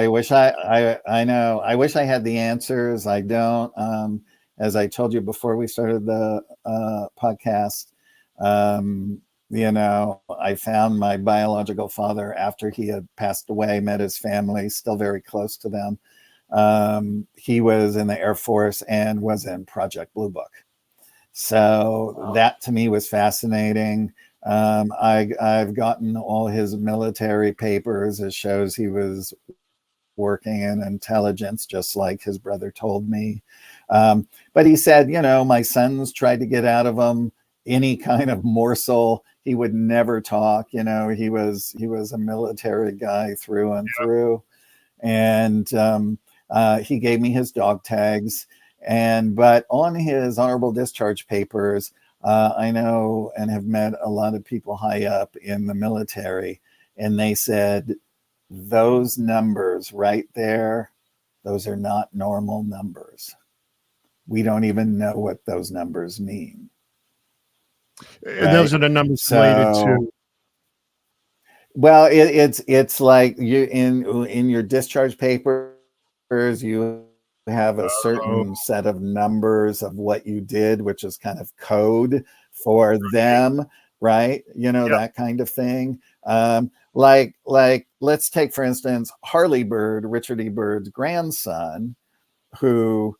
wish I wish I had the answers. I don't. As I told you before we started the podcast, I found my biological father after he had passed away, met his family, still very close to them. He was in the Air Force and was in Project Blue Book. So that to me was fascinating. I've gotten all his military papers. It shows he was working in intelligence, just like his brother told me. But he said, my sons tried to get out of him any kind of morsel. He would never talk. He was a military guy through and through. And he gave me his dog tags. But on his honorable discharge papers, I know and have met a lot of people high up in the military, and they said, those numbers right there, those are not normal numbers. We don't even know what those numbers mean. Right? Those are the numbers related to. Well, it's like you in your discharge papers, you have a certain set of numbers of what you did, which is kind of code for them, right? That kind of thing. Like let's take, for instance, Harley Bird, Richard E. Bird's grandson, who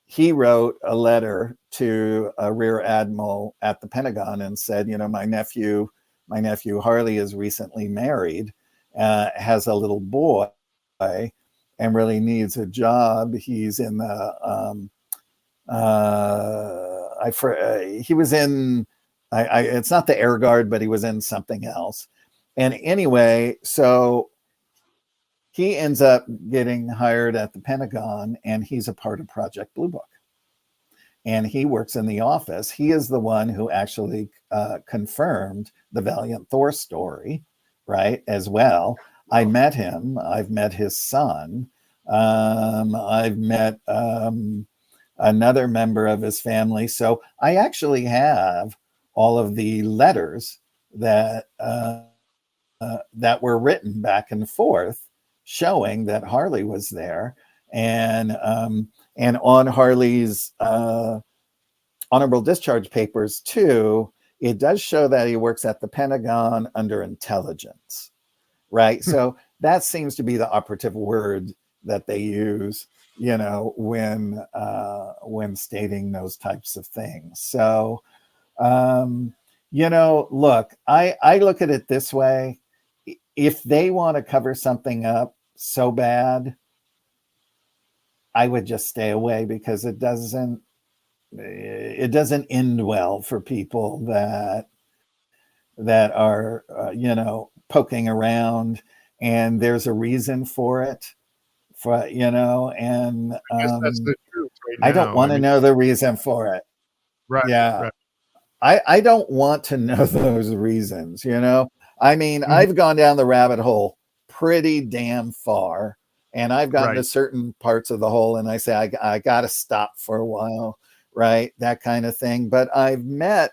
he wrote a letter to a rear admiral at the Pentagon and said, my nephew Harley is recently married, has a little boy, and really needs a job. He's in the he was in it's not the Air Guard, but he was in something else. And anyway, so he ends up getting hired at the Pentagon, and he's a part of Project Blue Book. And he works in the office. He is the one who actually confirmed the Valiant Thor story, right, as well. I met him. I've met his son. I've met another member of his family. So I actually have all of the letters that were written back and forth, showing that Harley was there. And on Harley's honorable discharge papers too, it does show that he works at the Pentagon under intelligence, right? So that seems to be the operative word that they use, when stating those types of things. So, look, I look at it this way. If they want to cover something up so bad, I would just stay away, because it doesn't end well for people that are poking around, and there's a reason for it, and I guess that's the truth right I don't want to know the reason for it. Right. Yeah. Right. I don't want to know those reasons, I mean, I've gone down the rabbit hole pretty damn far And I've gotten to Right. certain parts of the hole and I say, I got to stop for a while, right? That kind of thing. But I've met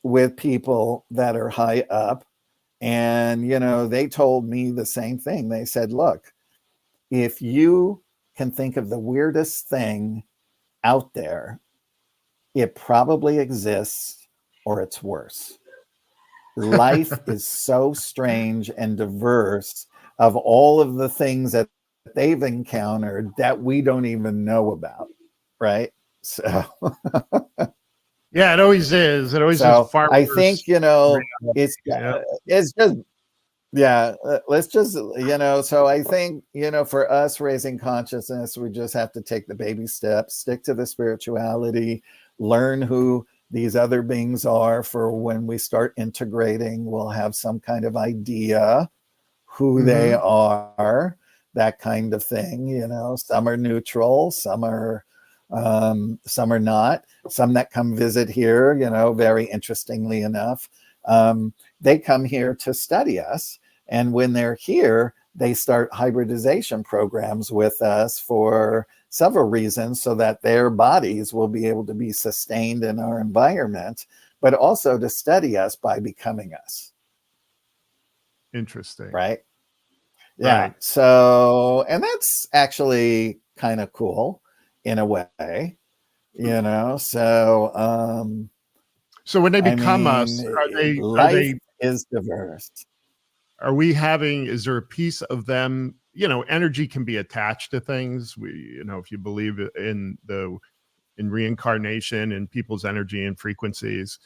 with people that are high up and, you know, they told me the same thing. They said, look, if you can think of the weirdest thing out there, it probably exists or it's worse. Life is so strange and diverse of all of the things that they've encountered that we don't even know about, right? So Yeah, it always is. It always is so far I worse. think, you know, it's Yeah. it's just let's just, you know, so I think, you know, for us raising consciousness, we just have to take the baby steps, stick to the spirituality, learn who these other beings are. For when we start integrating, we'll have some kind of idea who they are, that kind of thing. You know, some are neutral, some are not. Some that come visit here, you know, very interestingly enough, they come here to study us. And when they're here, they start hybridization programs with us for several reasons, so that their bodies will be able to be sustained in our environment, but also to study us by becoming us. Interesting. Right? Yeah. Right. So, and that's actually kind of cool in a way, you know. So, So when they I become us, mean, are life they is diverse. are we having, is there a piece of them, you know, energy can be attached to things. We, you know, if you believe in reincarnation and people's energy and frequencies,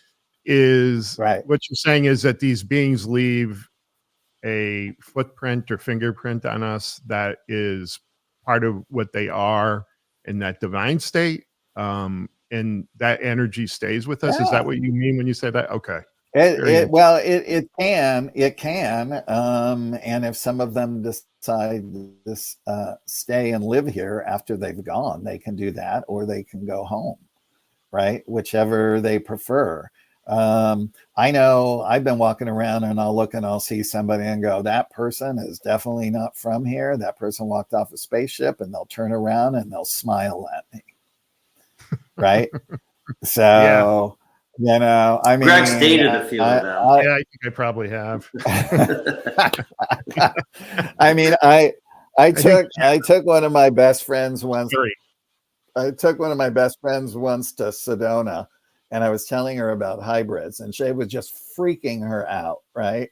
is Right. what you're saying is that these beings leave a footprint or fingerprint on us that is part of what they are in that divine state. And that energy stays with us. Is that Yeah. what you mean when you say that? Okay. Well, it can, and if some of them decide to stay and live here after they've gone, they can do that, or they can go home, right? Whichever they prefer. I know I've been walking around and I'll look and I'll see somebody and go, that person is definitely not from here. That person walked off a spaceship, and they'll turn around and they'll smile at me, right? So. You know, I mean, Greg's dated a few of them. Yeah, I think I probably have. I mean, I took one of my best friends once. I took one of my best friends once to Sedona, and I was telling her about hybrids, and she was just freaking her out, right?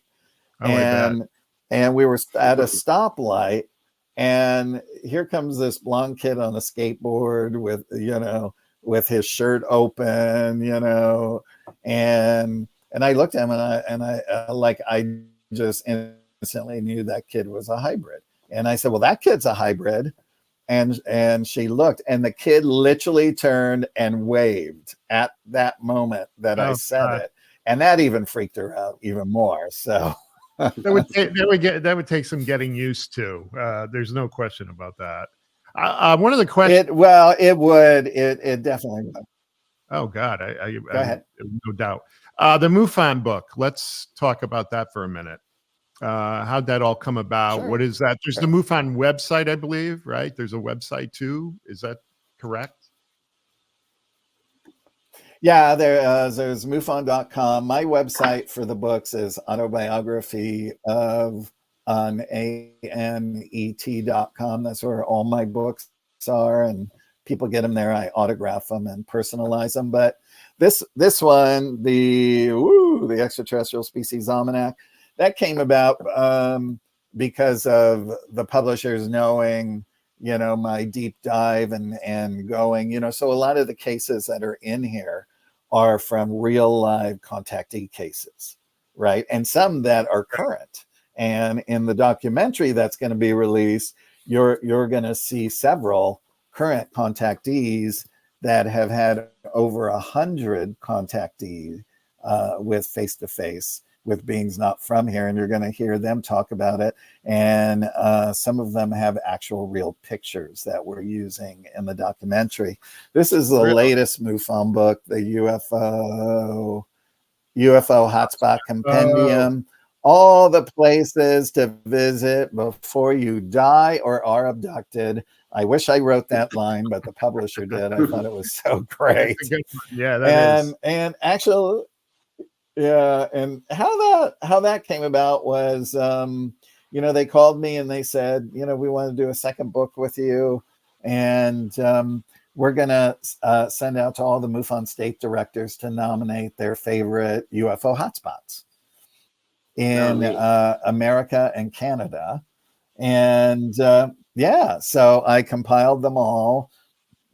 Oh, and we were at a stoplight, and here comes this blonde kid on a skateboard with, you know, with his shirt open, you know, and I looked at him and I just instantly knew that kid was a hybrid. And I said, well, that kid's a hybrid. And she looked, and the kid literally turned and waved at that moment that I said it. And that even freaked her out even more. So that would take some getting used to. There's no question about that. One of the questions. It definitely would. Oh God, Go ahead. No doubt. The MUFON book. Let's talk about that for a minute. How'd that all come about? Sure. What is that? There's the MUFON website, I believe, right? There's a website too. Is that correct? Yeah, there's MUFON.com. My website for the books is autobiography of on anet.com. That's where all my books are, and people get them there. I autograph them and personalize them. But this one, the Extraterrestrial Species Almanac, that came about because of the publishers knowing, you know, my deep dive and going, you know, so a lot of the cases that are in here are from real live contactee cases, right? And some that are current. And in the documentary that's going to be released, you're going to see several current contactees that have had over 100 contactees with face-to-face with beings not from here, and you're going to hear them talk about it. And some of them have actual real pictures that we're using in the documentary. This is the latest MUFON book, the UFO Hotspot Compendium. all the places to visit before you die or are abducted. I wish I wrote that line, but the publisher did. I thought it was so great. That's a good one. Yeah, that is. And actually, yeah, and how that came about was, they called me and they said, we want to do a second book with you, and we're gonna send out to all the MUFON state directors to nominate their favorite UFO hotspots in America and Canada. And so I compiled them all,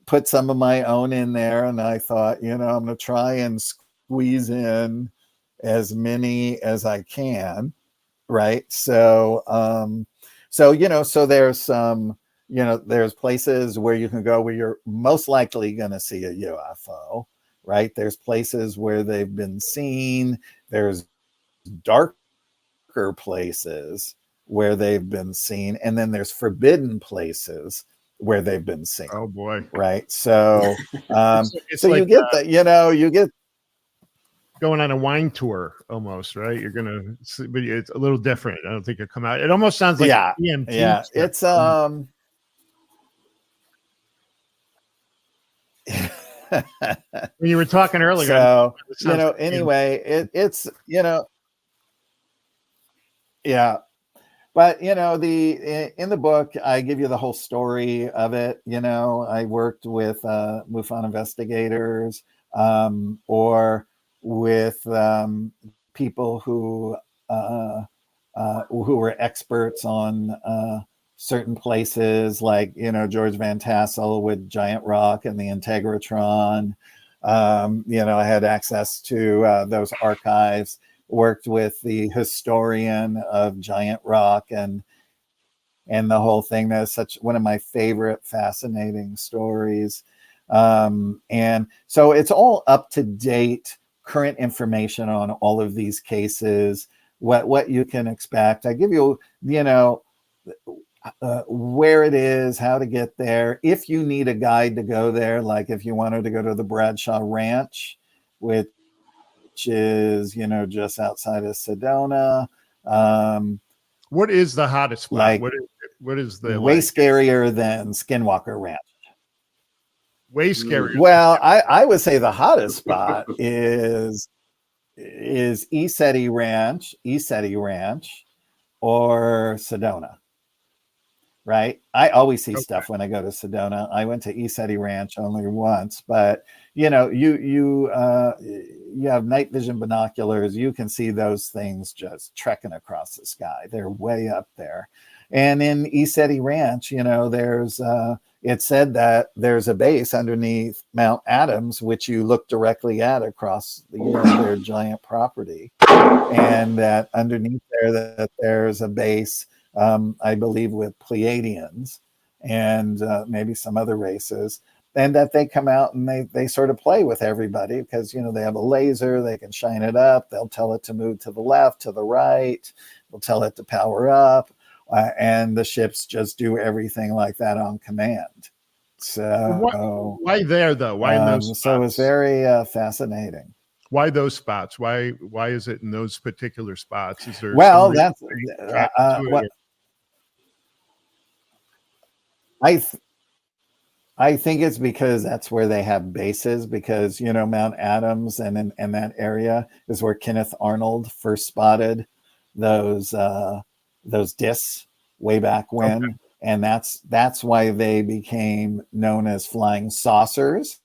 put some of my own in there, and I thought, I'm going to try and squeeze in as many as I can, right? So there's some, there's places where you can go where you're most likely going to see a UFO, right? There's places where they've been seen. There's darker places where they've been seen, and then there's forbidden places where they've been seen. Oh boy! Right. So, it's so like, you get that. You get going on a wine tour almost, right? You're gonna, but it's a little different. I don't think it'll come out. It almost sounds like EMT. Yeah. It's when you were talking earlier. So anyway, it's yeah. But in the book, I give you the whole story of it. I worked with MUFON investigators, or with people who were experts on certain places, like George Van Tassel with Giant Rock and the Integratron. I had access to those archives. Worked with the historian of Giant Rock and the whole thing. That's such one of my favorite fascinating stories. And so it's all up to date, current information on all of these cases, what you can expect. I give you, where it is, how to get there. If you need a guide to go there, like if you wanted to go to the Bradshaw Ranch, which is just outside of Sedona. What is the hottest spot? Like, what is the way scarier than Skinwalker Ranch? Way scarier. Well, I would say the hottest spot is ESETI Ranch, or Sedona. Right. I always see stuff when I go to Sedona. I went to ESETI Ranch only once, but you have night vision binoculars. You can see those things just trekking across the sky. They're way up there. And in ESETI Ranch, there's it said that there's a base underneath Mount Adams, which you look directly at across their giant property, and that underneath there that there's a base, I believe, with Pleiadians and maybe some other races, and that they come out and they sort of play with everybody because they have a laser, they can shine it up, they'll tell it to move to the left, to the right, they'll tell it to power up, and the ships just do everything like that on command. So why there though? Why in those spots? So it's very fascinating. Why those spots? Why is it in those particular spots? Is there that's I think it's because that's where they have bases, because Mount Adams and that area is where Kenneth Arnold first spotted those discs way back when. Okay. And that's why they became known as flying saucers,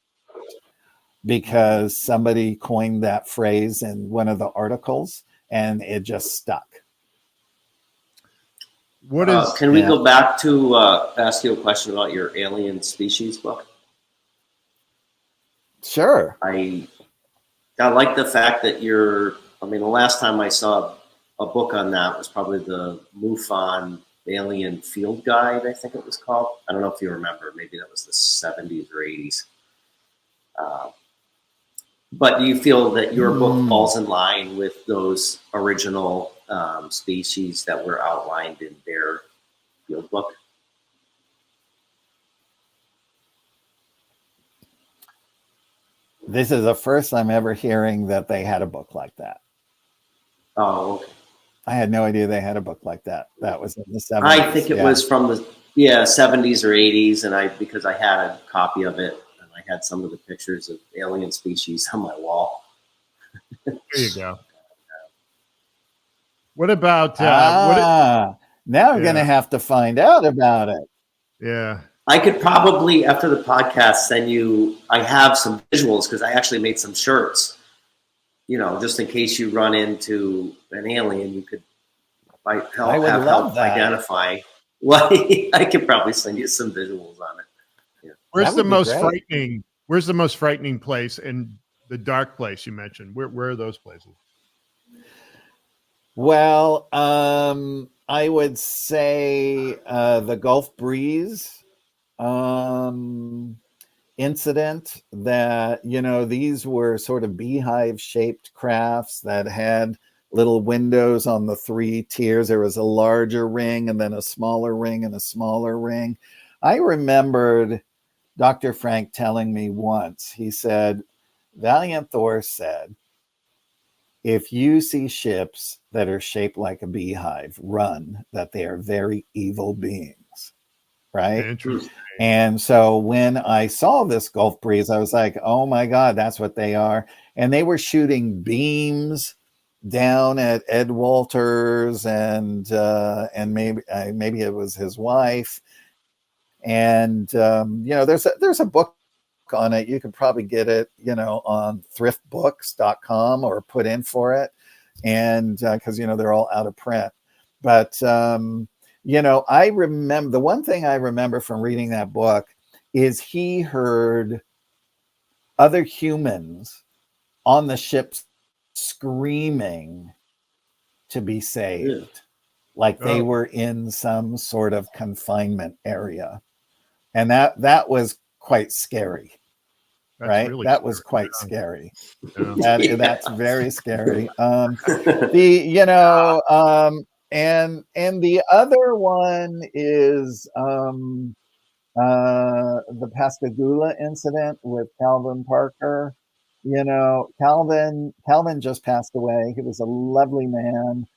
because somebody coined that phrase in one of the articles and it just stuck. Can we go back to ask you a question about your alien species book? Sure. I like the fact that the last time I saw a book on that was probably the MUFON Alien Field Guide, I think it was called. I don't know if you remember. Maybe that was the 70s or 80s. But do you feel that your book falls in line with those original species that were outlined in their field book? This is the first I'm ever hearing that they had a book like that. Oh, okay. I had no idea they had a book like that. That was in the 70s. I think it was from the 70s or 80s, and because I had a copy of it, and I had some of the pictures of alien species on my wall. There you go. What about now I'm going to have to find out about it. Yeah. I could probably, after the podcast, send you, I have some visuals because I actually made some shirts, just in case you run into an alien, you could help identify. Well, I could probably send you some visuals on it. Yeah. Where's the most frightening place and the dark place you mentioned? Where are those places? Well, I would say the Gulf Breeze incident, that these were sort of beehive shaped crafts that had little windows on the 3 tiers. There was a larger ring and then a smaller ring and a smaller ring. I remembered Dr. Frank telling me once, he said, Valiant Thor said, if you see ships that are shaped like a beehive, run, that they are very evil beings. Right? Interesting. And so when I saw this Gulf Breeze, I was like, oh my God, that's what they are. And they were shooting beams down at Ed Walters and maybe it was his wife. And there's a book on it. You could probably get it, on thriftbooks.com or put in for it. And because they're all out of print. But I remember, the one thing I remember from reading that book is he heard other humans on the ship screaming to be saved, like they were in some sort of confinement area. And that was quite scary. Right? Really that was quite scary. Yeah. That's very scary. And the other one is the Pascagoula incident with Calvin Parker. Calvin just passed away. He was a lovely man.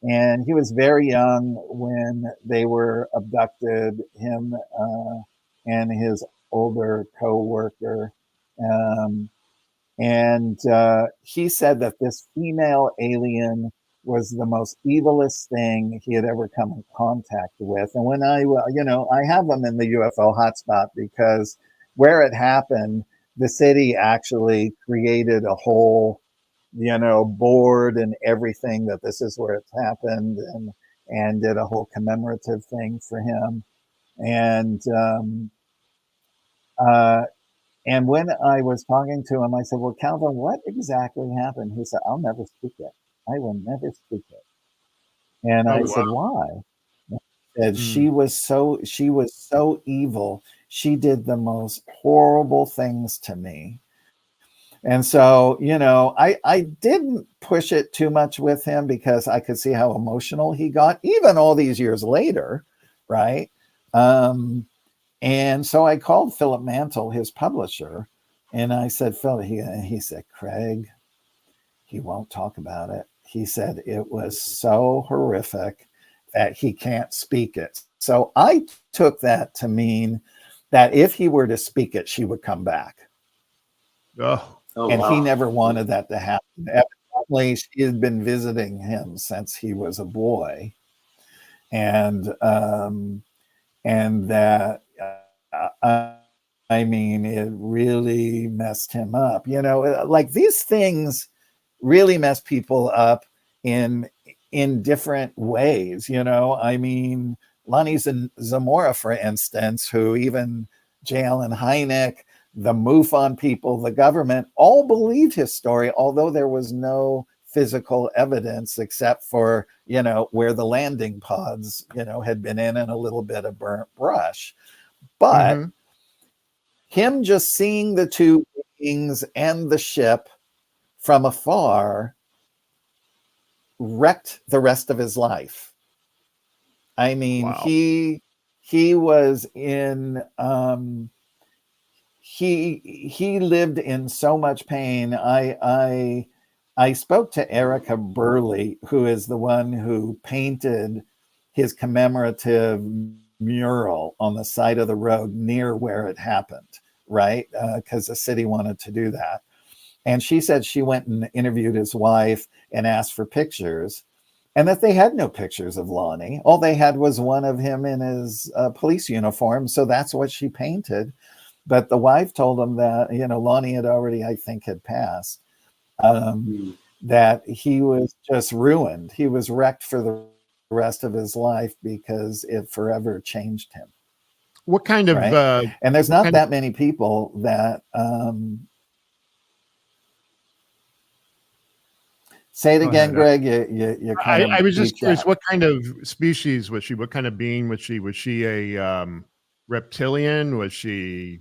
And he was very young when they were abducted, him and his older co-worker. And he said that this female alien was the most evilest thing he had ever come in contact with. And when I have them in the UFO hotspot because where it happened, the city actually created a whole, board and everything that this is where it's happened, and did a whole commemorative thing for him. And when I was talking to him, I said, well, Calvin, what exactly happened? He said, I'll never speak it. I will never speak it. And I said, why? He said, she was so evil. She did the most horrible things to me. And so, I didn't push it too much with him because I could see how emotional he got, even all these years later, right? And so I called Philip Mantle, his publisher, and I said, Phil, he said, Craig, he won't talk about it. He said it was so horrific that he can't speak it. So I took that to mean that if he were to speak it, she would come back. He never wanted that to happen. Evidently, she had been visiting him since he was a boy. And that, it really messed him up. Like these things really mess people up in different ways. Lonnie Zamora, for instance, who even J. Allen Hynek, the MUFON people, the government, all believed his story, although there was no physical evidence except for, where the landing pods, had been in and a little bit of burnt brush. But him just seeing the two beings and the ship from afar wrecked the rest of his life. He was in he lived in so much pain. I I spoke to Erica Burley, who is the one who painted his commemorative mural on the side of the road near where it happened, right? Because the city wanted to do that. And she said she went and interviewed his wife and asked for pictures, and that they had no pictures of Lonnie. All they had was one of him in his police uniform. So that's what she painted. But the wife told him that, Lonnie had already, I think, had passed. That he was just ruined. He was wrecked for the rest of his life because it forever changed him. What kind of right? And there's not that many people that say it again, Greg. You kind of I was just curious, what kind of species was she? What kind of being was she? Was she a reptilian? Was she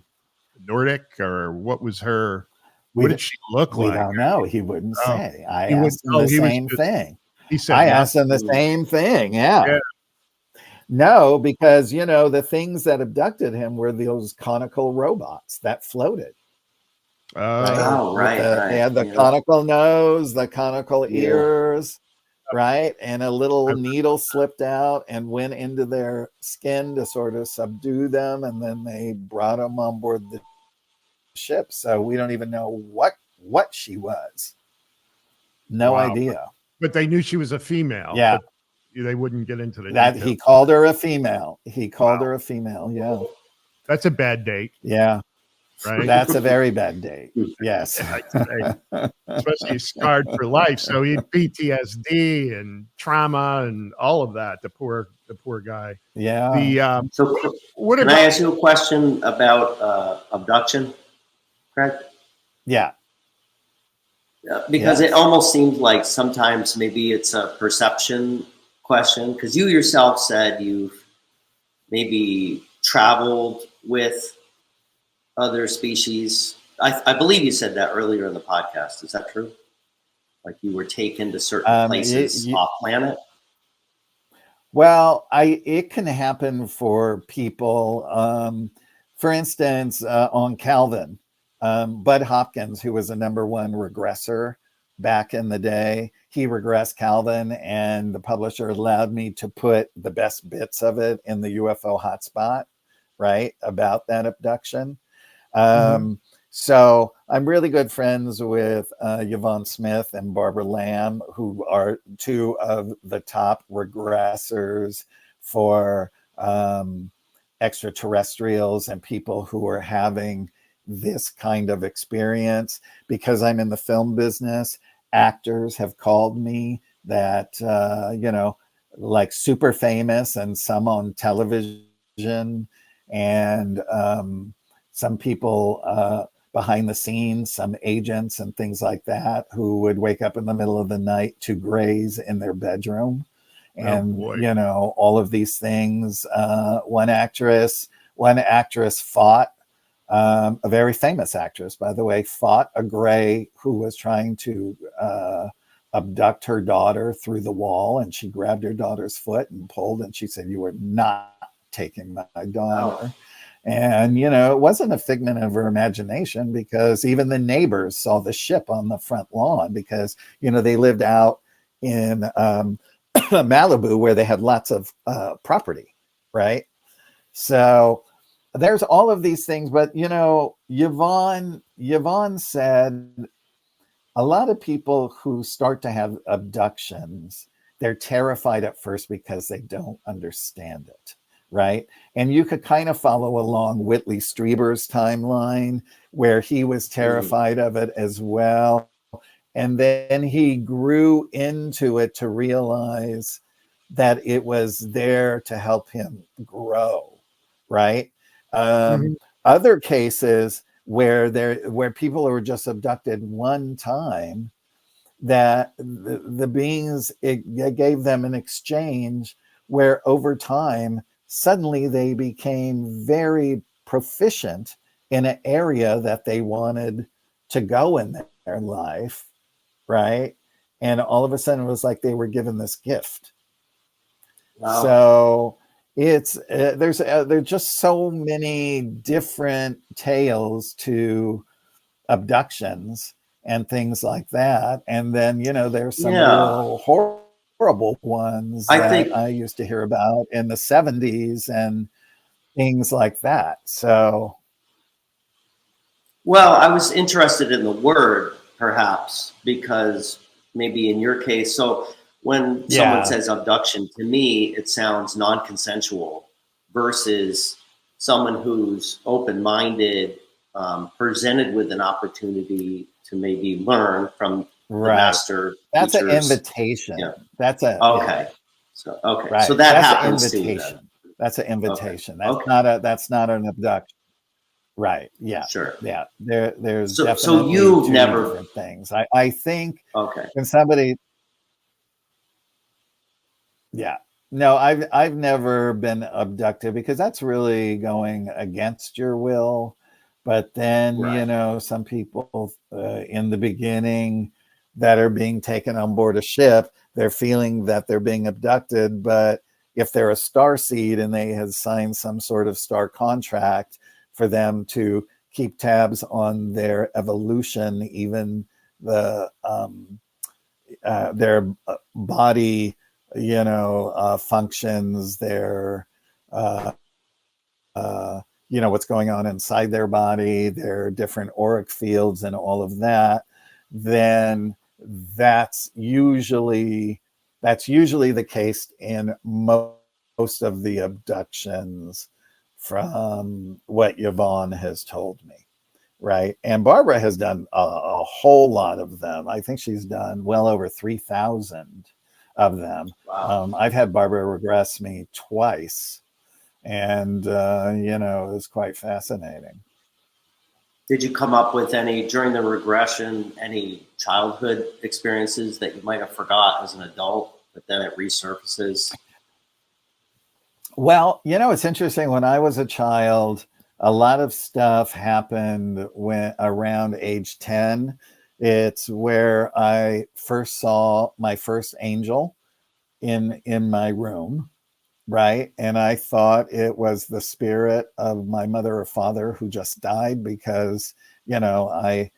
Nordic, or what was her? What did she look like? We don't know. He wouldn't say. I he asked him the same thing. He said I asked him the same thing. Yeah. No, because the things that abducted him were those conical robots that floated. Right. They had the conical nose, the conical ears, right? And a little needle slipped out and went into their skin to sort of subdue them, and then they brought them on board the ship. So we don't even know what she was. No idea. But they knew she was a female. Yeah. They wouldn't get into that. He called her a female. her a female. Yeah. That's a bad date. Yeah. Right. That's a very bad date. Yes. Especially scarred for life. So he had PTSD and trauma and all of that. The poor guy. Yeah. So can I ask you a question about abduction, Craig? Yeah. Because it almost seems like sometimes maybe it's a perception question, because you yourself said you've maybe traveled with other species. I believe you said that earlier in the podcast. Is that true? Like you were taken to certain places off planet? Well, it can happen for people. For instance, on Calvin, Bud Hopkins, who was a #1 regressor back in the day, he regressed Calvin, and the publisher allowed me to put the best bits of it in the UFO hotspot, right, about that abduction. So I'm really good friends with Yvonne Smith and Barbara Lamb, who are two of the top regressors for extraterrestrials and people who are having this kind of experience. Because I'm in the film business, actors have called me that, like super famous, and some on television, and some people behind the scenes, some agents and things like that, who would wake up in the middle of the night to graze in their bedroom. And, all of these things. One actress fought, a very famous actress, by the way, fought a gray who was trying to abduct her daughter through the wall, and she grabbed her daughter's foot and pulled, and she said, "You are not taking my daughter." Oh. And, it wasn't a figment of her imagination, because even the neighbors saw the ship on the front lawn, because, they lived out in Malibu, where they had lots of property, right? So there's all of these things. But, Yvonne said a lot of people who start to have abductions, they're terrified at first because they don't understand it. Right. And you could kind of follow along Whitley Strieber's timeline, where he was terrified of it as well. And then he grew into it to realize that it was there to help him grow. Right. Other cases where people were just abducted one time, that the beings, it gave them an exchange where over time, suddenly they became very proficient in an area that they wanted to go in their life, right? And all of a sudden it was like they were given this gift. Wow. So it's there's just so many different tales to abductions and things like that. And then, there's some Yeah. real horrible ones I that think I used to hear about in the 70s and things like that. So, Well, I was interested in the word, perhaps, because maybe in your case, so when someone yeah, says abduction, to me, it sounds non-consensual versus someone who's open-minded, presented with an opportunity to maybe learn from the right. master That's an teachers. invitation. Yeah. That's a, yeah, Okay. So, okay. So right. that That's an happens to you then. invitation. That's an Okay. invitation. Okay. That's not an abduction. Right. Yeah. Sure. Yeah. There's So definitely you've two never, different things. I think okay. when somebody, yeah. No, I've never been abducted because that's really going against your will. But then, Right. some people in the beginning that are being taken on board a ship, they're feeling that they're being abducted. But if they're a star seed and they have signed some sort of star contract for them to keep tabs on their evolution, even their body, functions, their what's going on inside their body, their different auric fields and all of that, then that's usually the case in most of the abductions from what Yvonne has told me. Right. And Barbara has done a whole lot of them. I think she's done well over 3,000 of them. Wow. I've had Barbara regress me twice, and, it was quite fascinating. Did you come up with any, during the regression, any childhood experiences that you might have forgot as an adult, but then it resurfaces? Well, it's interesting. When I was a child, a lot of stuff happened when around age 10. It's where I first saw my first angel in my room, right? And I thought it was the spirit of my mother or father who just died because, I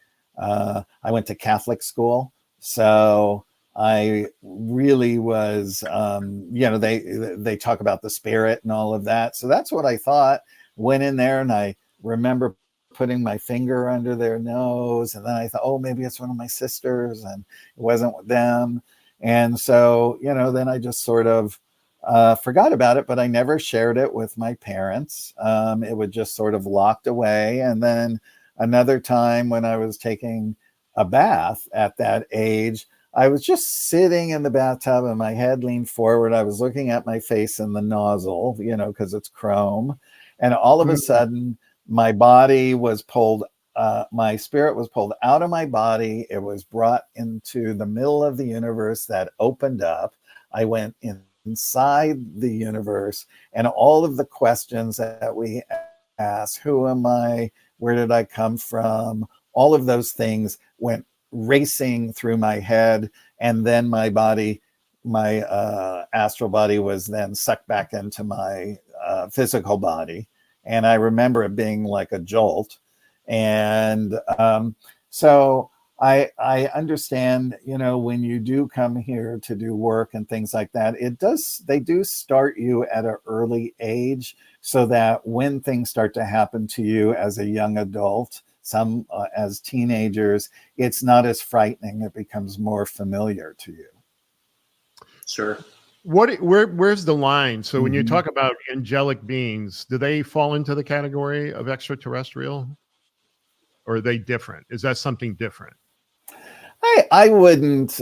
went to Catholic school. So I really was, they talk about the spirit and all of that. So that's what I thought. Went in there and I remember putting my finger under their nose. And then I thought, oh, maybe it's one of my sisters, and it wasn't with them. And so, then I just sort of forgot about it, but I never shared it with my parents. It would just sort of locked away. And then another time when I was taking a bath at that age, I was just sitting in the bathtub and my head leaned forward. I was looking at my face in the nozzle, because it's chrome. And all of a sudden, my body was pulled, my spirit was pulled out of my body. It was brought into the middle of the universe that opened up. I went inside the universe, and all of the questions that we ask, who am I? Where did I come from? All of those things went racing through my head. And then my body, my astral body, was then sucked back into my physical body. And I remember it being like a jolt. And so I understand, when you do come here to do work and things like that, they do start you at an early age so that when things start to happen to you as a young adult, some as teenagers, it's not as frightening. It becomes more familiar to you. Sure. Where's the line? So when you Mhm. talk about angelic beings, do they fall into the category of extraterrestrial, or are they different? Is that something different? I wouldn't.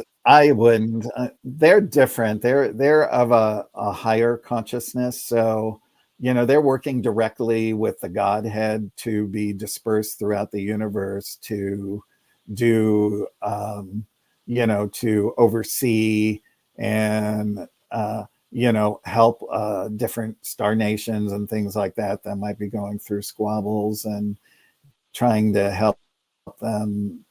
They're different. They're of a higher consciousness. So, they're working directly with the Godhead to be dispersed throughout the universe to do, to oversee and, help different star nations and things like that might be going through squabbles and trying to help them,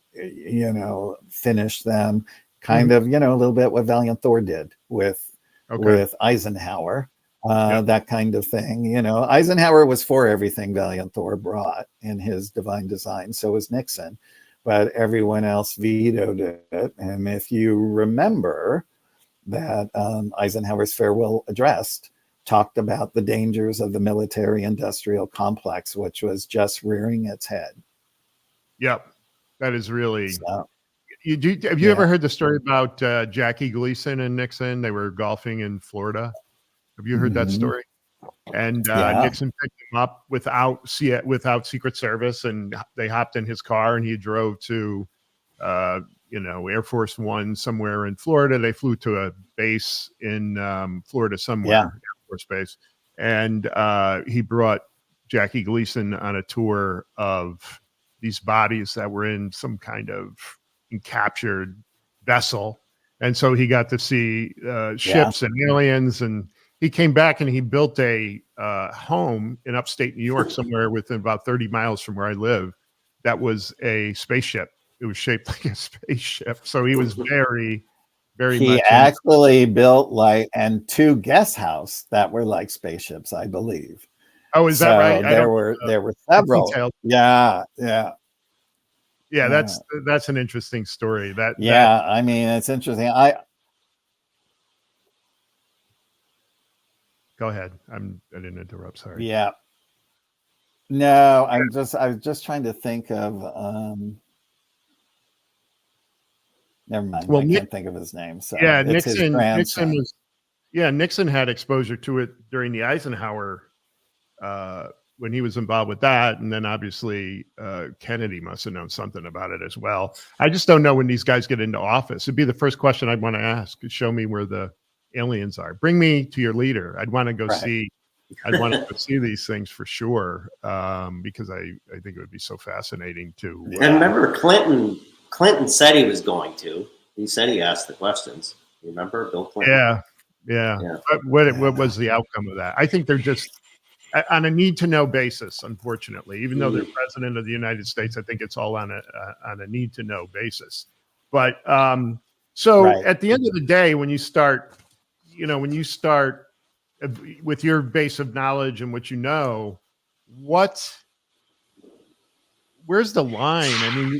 finish them, kind of, a little bit what Valiant Thor did with Okay. Eisenhower, Yeah. that kind of thing. Eisenhower was for everything Valiant Thor brought in his divine design. So was Nixon. but everyone else vetoed it. And if you remember that Eisenhower's farewell address talked about the dangers of the military-industrial complex, which was just rearing its head. Yep, that is really. So, Have you ever heard the story about Jackie Gleason and Nixon? They were golfing in Florida. Have you heard that story? And Nixon picked him up without Secret Service, and they hopped in his car, and he drove to, Air Force One somewhere in Florida. They flew to a base in Florida somewhere, Air Force Base, and he brought Jackie Gleason on a tour of these bodies that were in some kind of captured vessel, and so he got to see ships and aliens, and he came back and he built a home in upstate New York, somewhere within about 30 miles from where I live. That was a spaceship. It was shaped like a spaceship. So he was very, very much. He actually built and 2 guest house that were like spaceships, I believe. Oh, is that right? There were several. Detailed. Yeah. That's an interesting story. I mean, it's interesting. Go ahead. I didn't interrupt. Sorry. Yeah. No, I was just trying to think of. Never mind. Well, I can't think of his name. So yeah, it's his grandson. Nixon had exposure to it during the Eisenhower when he was involved with that, and then obviously Kennedy must have known something about it as well. I just don't know when these guys get into office. It'd be the first question I'd want to ask: show me where the aliens are. Bring me to your leader. I'd want to go see. I'd want to go see these things for sure, because I think it would be so fascinating to. And remember, Clinton said he was going to. He said he asked the questions. Remember, Bill Clinton? Yeah. What was the outcome of that? I think they're just on a need-to-know basis. Unfortunately, even though they're president of the United States, I think it's all on a need-to-know basis. But at the end of the day, when you start with your base of knowledge and what you know, where's the line? I mean,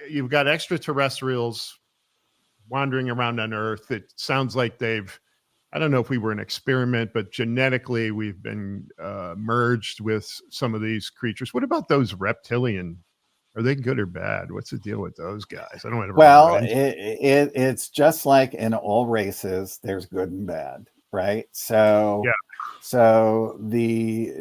you've got extraterrestrials wandering around on Earth. It sounds like I don't know if we were an experiment, but genetically we've been merged with some of these creatures. What about those reptilian? Are they good or bad? What's the deal with those guys? I don't know. Well, it's just like in all races, there's good and bad, right? So the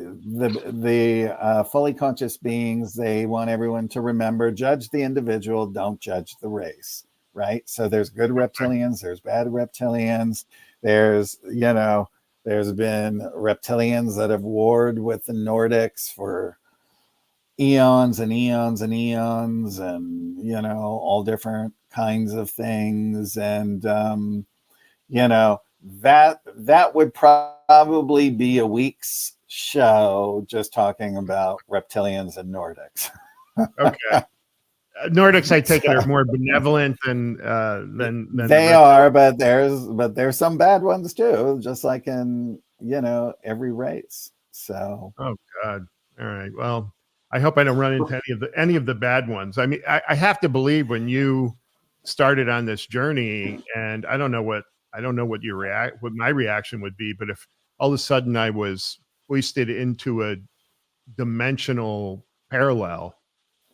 fully conscious beings, they want everyone to remember, judge the individual, don't judge the race, right? So there's good reptilians, there's bad reptilians. There's been reptilians that have warred with the Nordics for eons and eons and eons, and all different kinds of things. And that would probably be a week's show just talking about reptilians and Nordics. Okay. Nordics, I take it, are more benevolent than they are, but there's some bad ones too, just like in every race. So oh God. All right. Well, I hope I don't run into any of the bad ones. I mean, I have to believe when you started on this journey, and I don't know what what my reaction would be, but if all of a sudden I was hoisted into a dimensional parallel,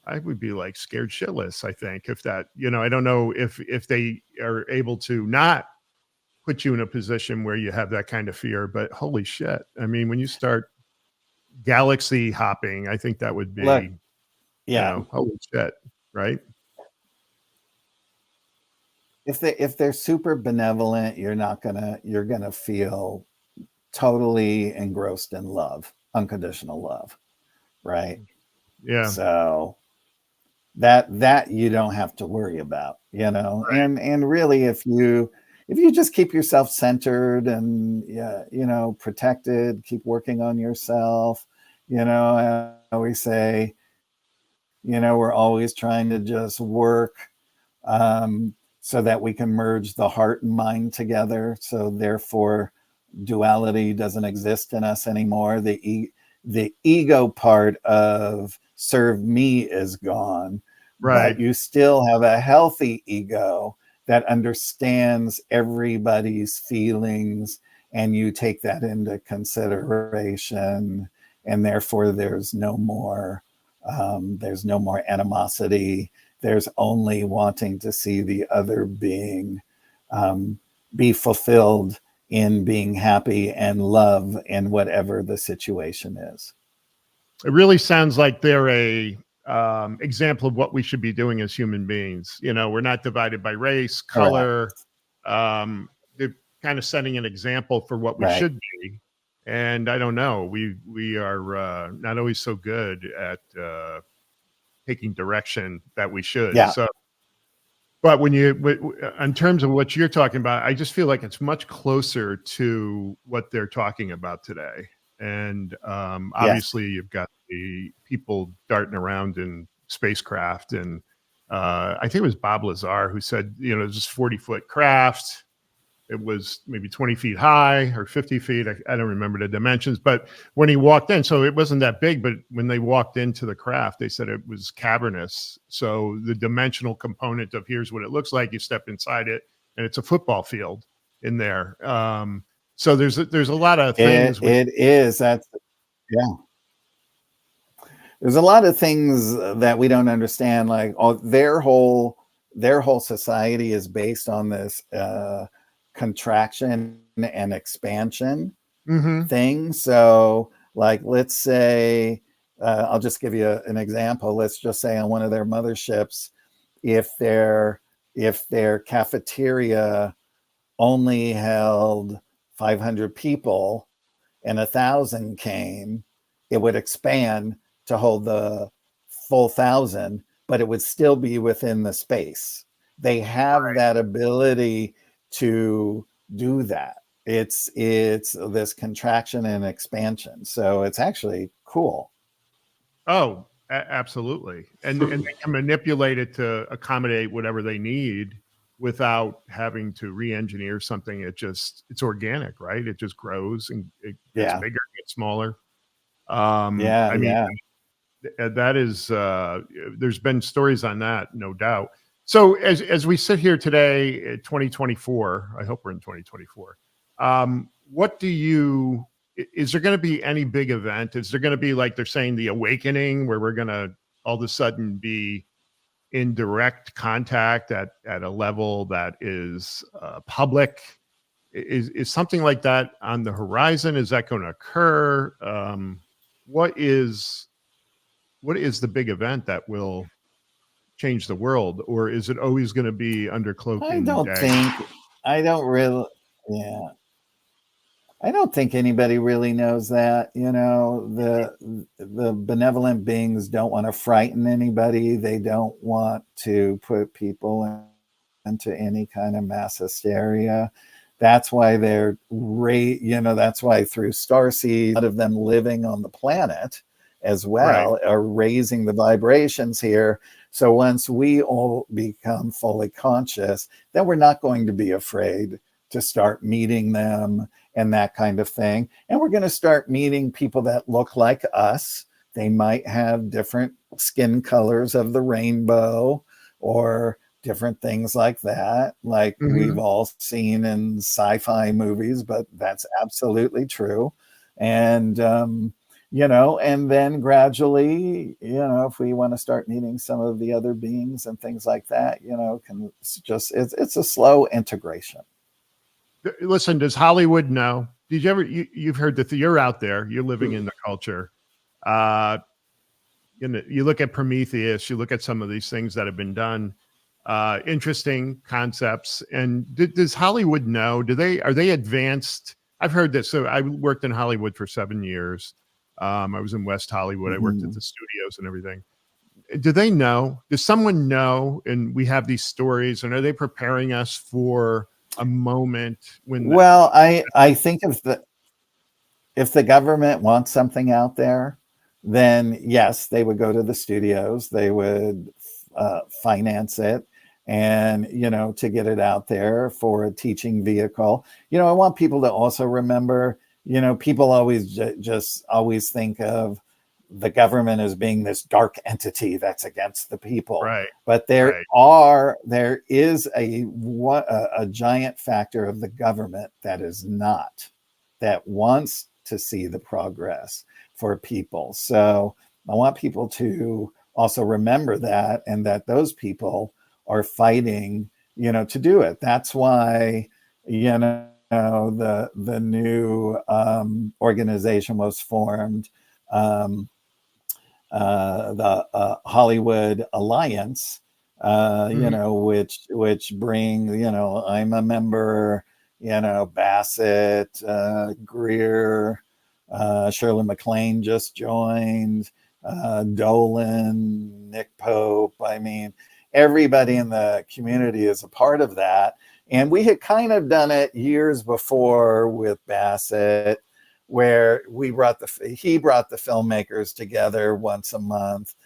I would be like scared shitless. I think if that, I don't know if they are able to not put you in a position where you have that kind of fear, but holy shit. I mean, when you start galaxy hopping, I think that would be, holy shit. Right. If they're super benevolent, you're gonna feel totally engrossed in love, unconditional love, right? Yeah. So that you don't have to worry about, right. And really, if you just keep yourself centered and protected, keep working on yourself, I always say, we're always trying to just work so that we can merge the heart and mind together. So therefore, duality doesn't exist in us anymore. The ego part of serve me is gone. but Right. you still have a healthy ego that understands everybody's feelings, and you take that into consideration, and therefore there's no more animosity. There's only wanting to see the other being be fulfilled in being happy and love in whatever the situation is. It really sounds like they're a example of what we should be doing as human beings. You know, we're not divided by race, Correct. color. They're kind of setting an example for what we Right. should be. And I don't know, we are not always so good at taking direction that we should. Yeah. So, but when in terms of what you're talking about, I just feel like it's much closer to what they're talking about today. And Yes. obviously, you've got the people darting around in spacecraft, and I think it was Bob Lazar who said, you know, this 40-foot craft. It was maybe 20 feet high or 50 feet. I don't remember the dimensions, but when he walked in, so it wasn't that big, but when they walked into the craft, they said it was cavernous. So the dimensional component of here's what it looks like, you step inside it, and it's a football field in there. So there's a lot of things. It is. That's, yeah. There's a lot of things that we don't understand. Like, their whole society is based on this contraction and expansion thing. So, like, let's say, I'll just give you an example. Let's just say on one of their motherships, if their cafeteria only held 500 people and 1,000 came, it would expand to hold the full 1,000, but it would still be within the space. They have that ability to do that. It's this contraction and expansion. So it's actually cool. Oh, absolutely. And they can manipulate it to accommodate whatever they need without having to re-engineer something. It's organic, right? It just grows and it gets bigger, gets smaller. I mean, that is, there's been stories on that, no doubt. So as we sit here today, 2024, I hope we're in 2024. What do you, is there going to be any big event? Is there going to be, like they're saying, the awakening, where we're going to all of a sudden be in direct contact at a level that is public? Is something like that on the horizon? Is that going to occur? What is the big event that will change the world, or is it always going to be under cloak and dagger? I don't think anybody really knows that. You know, the benevolent beings don't want to frighten anybody. They don't want to put people into any kind of mass hysteria. That's why that's why through starseeds, a lot of them living on the planet as well are raising the vibrations here. So once we all become fully conscious, then we're not going to be afraid to start meeting them and that kind of thing. And we're going to start meeting people that look like us. They might have different skin colors of the rainbow or different things like that, like we've all seen in sci-fi movies, but that's absolutely true. And and then gradually, if we want to start meeting some of the other beings and things like that, it's a slow integration. Listen, does Hollywood know? Did you ever, you've heard that you're out there, you're living in the culture. You look at Prometheus, you look at some of these things that have been done, interesting concepts. And does Hollywood know? Are they advanced? I've heard this. So I worked in Hollywood for 7 years. I was in West Hollywood. I worked at the studios and everything. Do they know? Does someone know? And we have these stories, and are they preparing us for a moment when? Well, I think if the government wants something out there, then yes, they would go to the studios. They would finance it, and to get it out there for a teaching vehicle. I want people to also remember. People always just always think of the government as being this dark entity that's against the people. Right. But there is a giant factor of the government that is not, that wants to see the progress for people. So I want people to also remember that, and that those people are fighting, to do it. That's why, the new organization was formed, the Hollywood Alliance, which bring, I'm a member, Bassett, Greer, Shirley MacLaine just joined, Dolan, Nick Pope. I mean, everybody in the community is a part of that. And we had kind of done it years before with Bassett, where he brought the filmmakers together once a month,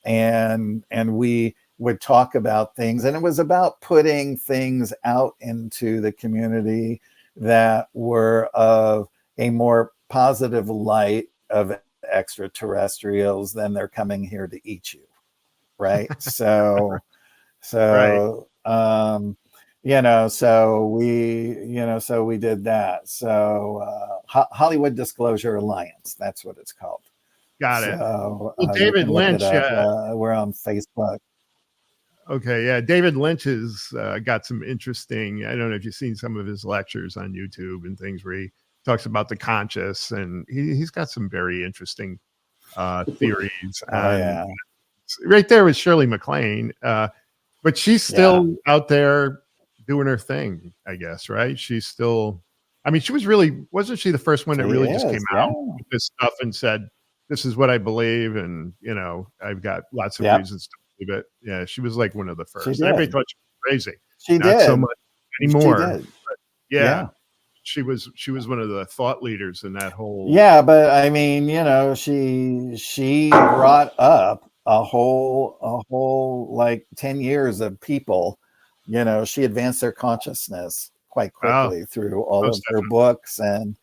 and we would talk about things, and it was about putting things out into the community that were of a more positive light of extraterrestrials than they're coming here to eat you, right? So so we did that. So Hollywood Disclosure Alliance, that's what it's called. Got it. So David Lynch, we're on Facebook. Okay, yeah, David Lynch has got some interesting, I don't know if you've seen some of his lectures on YouTube and things where he talks about the conscious, and he's got some very interesting theories. Right there with Shirley MacLaine, but she's still out there doing her thing, I guess, right? She's still, I mean, wasn't she the first one that really just came out with this stuff and said, this is what I believe, and I've got lots of reasons to believe it. Yeah, she was like one of the first. Everybody thought she was crazy. She Not did so much anymore. She did. But yeah. She was one of the thought leaders in that whole. Yeah, but I mean, she brought up a whole like 10 years of people. She advanced their consciousness quite quickly through all of her books and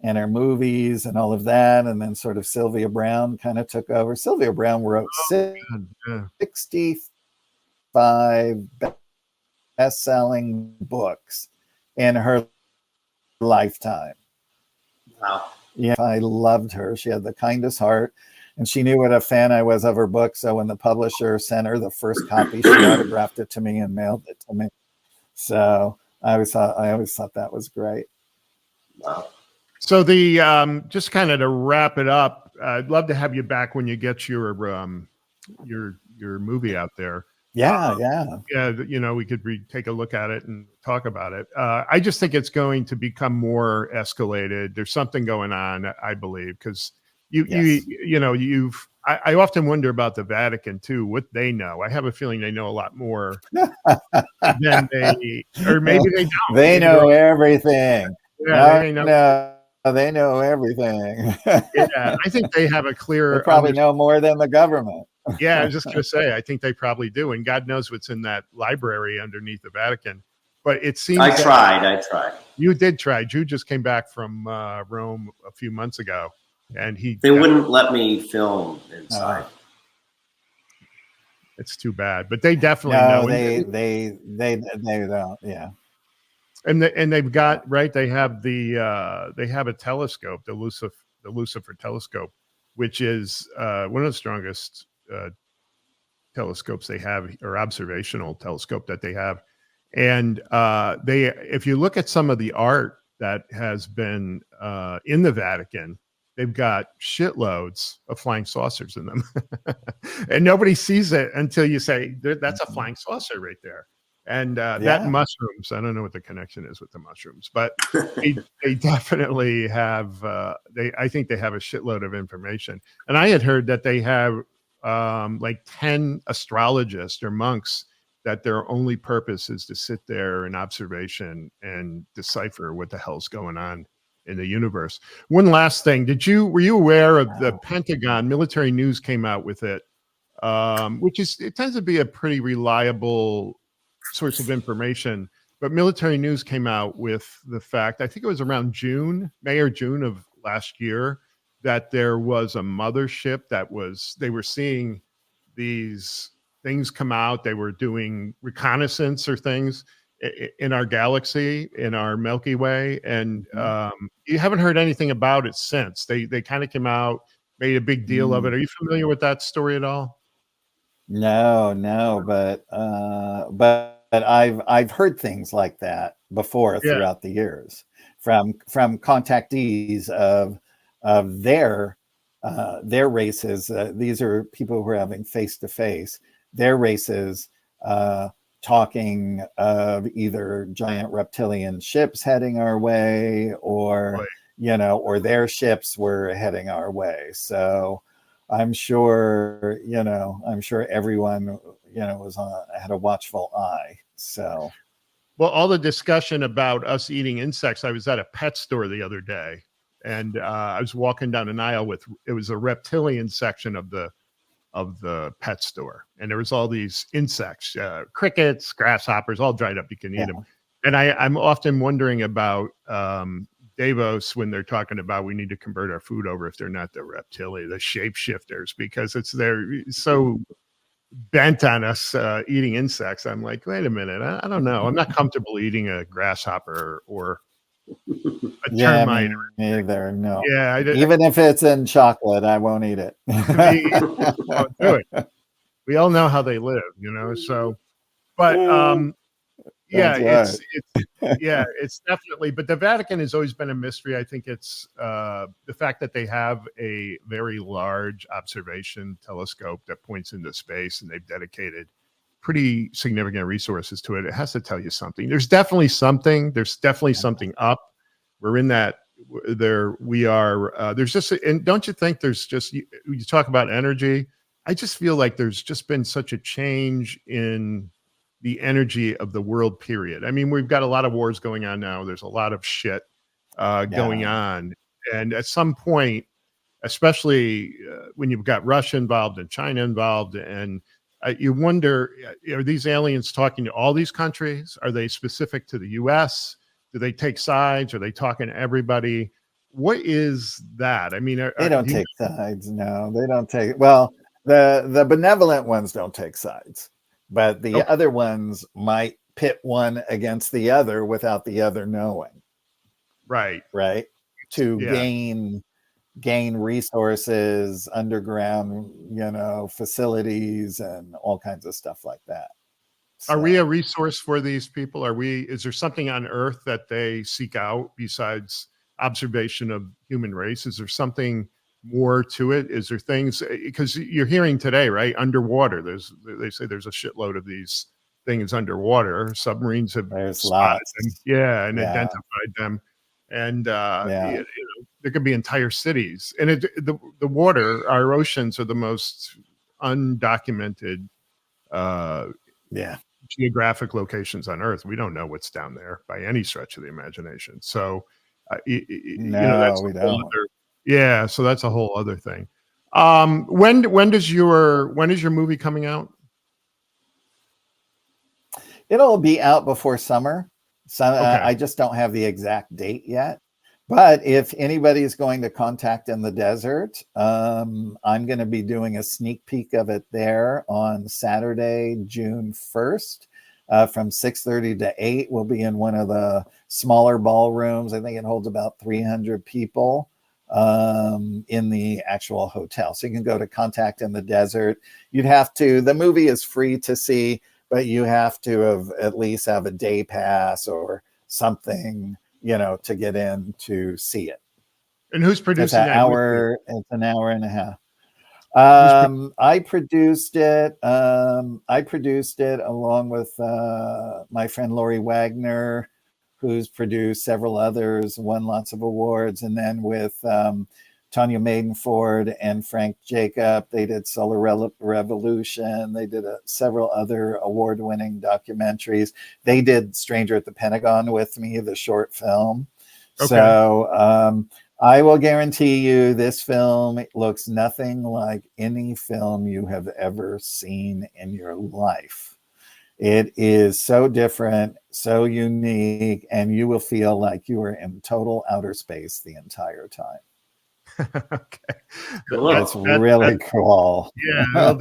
her movies and all of that. And then sort of Sylvia Browne kind of took over. Sylvia Browne wrote 65 best-selling books in her lifetime. Wow. Yeah, I loved her. She had the kindest heart, and she knew what a fan I was of her book. So when the publisher sent her the first copy, she autographed it to me and mailed it to me. So I always thought that was great. Wow. So the just kind of to wrap it up, I'd love to have you back when you get your movie out there. Yeah. We could take a look at it and talk about it. I just think it's going to become more escalated. There's something going on, I believe, because I often wonder about the Vatican too, what they know. I have a feeling they know a lot more than or maybe they don't. They know everything. Yeah, they know everything. Yeah, I think they have a clear. They probably know more than the government. Yeah, I was just going to say, I think they probably do, and God knows what's in that library underneath the Vatican. But it seems I tried. You did try. Jude just came back from Rome a few months ago, and they wouldn't let me film inside. It's too bad, but they definitely know. They don't. Yeah. And they've got They have they have a telescope, the Lucifer telescope, which is one of the strongest telescopes they have, or observational telescope that they have. And if you look at some of the art that has been in the Vatican, they've got shitloads of flying saucers in them, and nobody sees it until you say that's a flying saucer right there. And that mushrooms, I don't know what the connection is with the mushrooms, but they definitely have. I think they have a shitload of information. And I had heard that they have like 10 astrologists or monks that their only purpose is to sit there in observation and decipher what the hell's going on in the universe. One last thing. Were you aware of the Pentagon? Military News came out with it, it tends to be a pretty reliable source of information, but Military News came out with the fact, I think it was around May or June of last year, that there was a mothership they were seeing these things come out. They were doing reconnaissance or things in our galaxy, in our Milky Way. And you haven't heard anything about it since. They kind of came out, made a big deal of it. Are you familiar with that story at all? No, but I've heard things like that before Yeah. throughout the years from contactees of their races. These are people who are having face to face their races, talking of either giant reptilian ships heading our way, or or their ships were heading our way. So I'm sure everyone had a watchful eye. So, well, all the discussion about us eating insects. I was at a pet store the other day, and I was walking down an aisle it was a reptilian section of the pet store, and there was all these insects, crickets, grasshoppers, all dried up. You can eat them. And I'm often wondering about Davos, when they're talking about we need to convert our food over if they're not the reptilia, the shapeshifters, because they're so bent on us eating insects. I'm like, wait a minute, I don't know. I'm not comfortable eating a grasshopper or a termite. Me either. No. Yeah, even if it's in chocolate, I won't eat it. Don't do it. We all know how they live, So, but it's definitely. But the Vatican has always been a mystery. I think it's the fact that they have a very large observation telescope that points into space, and they've dedicated pretty significant resources to it. It has to tell you something. There's definitely something. There's definitely something up. We're in that. We are. There's just, and don't you think there's just, you talk about energy. I just feel like there's just been such a change in the energy of the world, period. I mean, we've got a lot of wars going on now. There's a lot of shit going on. And at some point, especially when you've got Russia involved and China involved, and you wonder, are these aliens talking to all these countries? Are they specific to the US? Do they take sides? Are they talking to everybody? What is that? I mean, they don't take sides. No, they don't take. Well, the benevolent ones don't take sides, but the other ones might pit one against the other without the other knowing. Right. To gain resources, underground, facilities, and all kinds of stuff like that. So, are we a resource for these people? Is there something on Earth that they seek out besides observation of human race? Is there something more to it? Is there things, because you're hearing today, right? Underwater, they say there's a shitload of these things underwater. Submarines have spotted them, identified them, and there could be entire cities. And the water, our oceans are the most undocumented geographic locations on Earth. We don't know what's down there by any stretch of the imagination. So that's we don't. So that's a whole other thing. When is your movie coming out? It'll be out before summer. So I just don't have the exact date yet. But if anybody is going to Contact in the Desert, I'm going to be doing a sneak peek of it there on Saturday, June 1st, from 6:30 to 8. We'll be in one of the smaller ballrooms. I think it holds about 300 people in the actual hotel. So you can go to Contact in the Desert. The movie is free to see, but you have to at least have a day pass or something, to get in to see it. And who's producing that? It's an hour and a half. I produced it. I produced it along with my friend Lori Wagner, who's produced several others, won lots of awards, and then with Tanya Maidenford and Frank Jacob, they did Solar Revolution. They did several other award-winning documentaries. They did Stranger at the Pentagon with me, the short film. Okay. So I will guarantee you this film looks nothing like any film you have ever seen in your life. It is so different, so unique, and you will feel like you are in total outer space the entire time. Okay. Cool. It's really cool. Yeah, we'll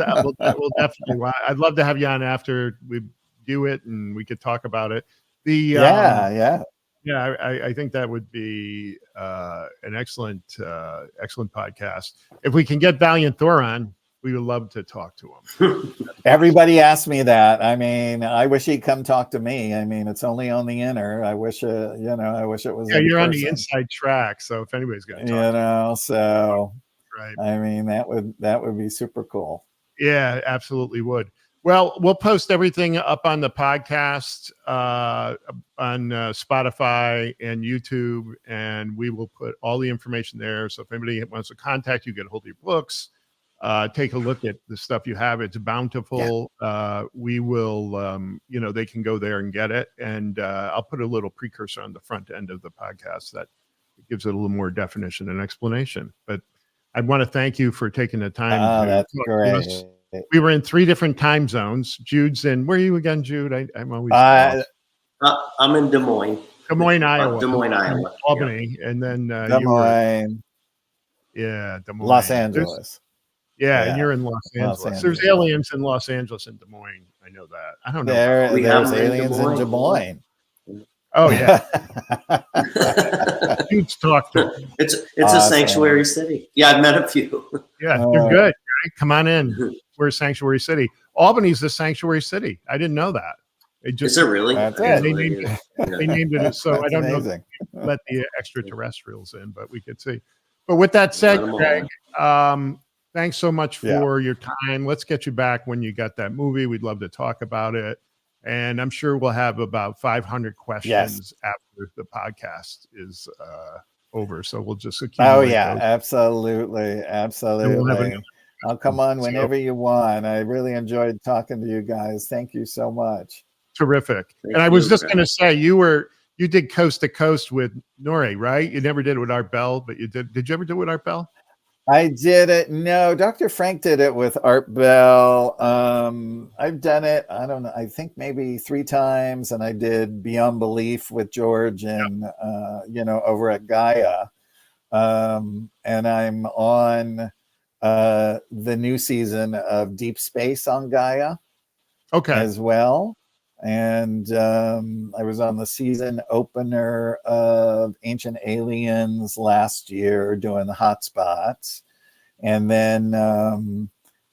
definitely. I'd love to have you on after we do it, and we could talk about it. Yeah. Yeah, I think that would be an excellent podcast. If we can get Valiant Thor on, we would love to talk to him. Everybody asks me that. I mean, I wish he'd come talk to me. I mean, it's only on the inner. I wish, I wish it was. Yeah, you're on person. the inside track, so if anybody's going to talk, so right. I mean, that would be super cool. Yeah, absolutely would. Well, we'll post everything up on the podcast on Spotify and YouTube, and we will put all the information there. So if anybody wants to contact you, get a hold of your books, take a look at the stuff you have. It's bountiful. Yeah. We will, they can go there and get it. And I'll put a little precursor on the front end of the podcast that gives it a little more definition and explanation. But I want to thank you for taking the time. That's great. We were in 3 different time zones. Jude's in, where are you again, Jude? I'm always lost. I'm in Des Moines, Iowa. Des Moines, Iowa. Albany. Yeah. And then Des Moines. Des Moines. Los Angeles. And you're in Los Angeles. There's aliens in Los Angeles and Des Moines. I know that. I don't know. There's aliens in Des Moines. Oh yeah. Jude's talked to them. It's a sanctuary city. Yeah, I've met a few. Yeah, they're good. Right? Come on in. We're a sanctuary city. Albany's a sanctuary city. I didn't know that. Is it really? They named it so. That's I don't amazing. know if let the extraterrestrials in, but we could see. But with that said, Greg, thanks so much for your time. Let's get you back when you got that movie. We'd love to talk about it. And I'm sure we'll have about 500 questions after the podcast is over. So we'll just accumulate. Oh yeah, those. Absolutely. I'll come on whenever you want. I really enjoyed talking to you guys. Thank you so much. Terrific. And I was just going to say, you did Coast to Coast with Nori, right? You never did it with Art Bell, but you did. Did you ever do it with Art Bell? I did it. No, Dr. Frank did it with Art Bell. I've done it. I don't know. I think maybe 3 times, and I did Beyond Belief with George and over at Gaia. And I'm on the new season of Deep Space on Gaia. Okay. As well. And I was on the season opener of Ancient Aliens last year doing the hotspots. And then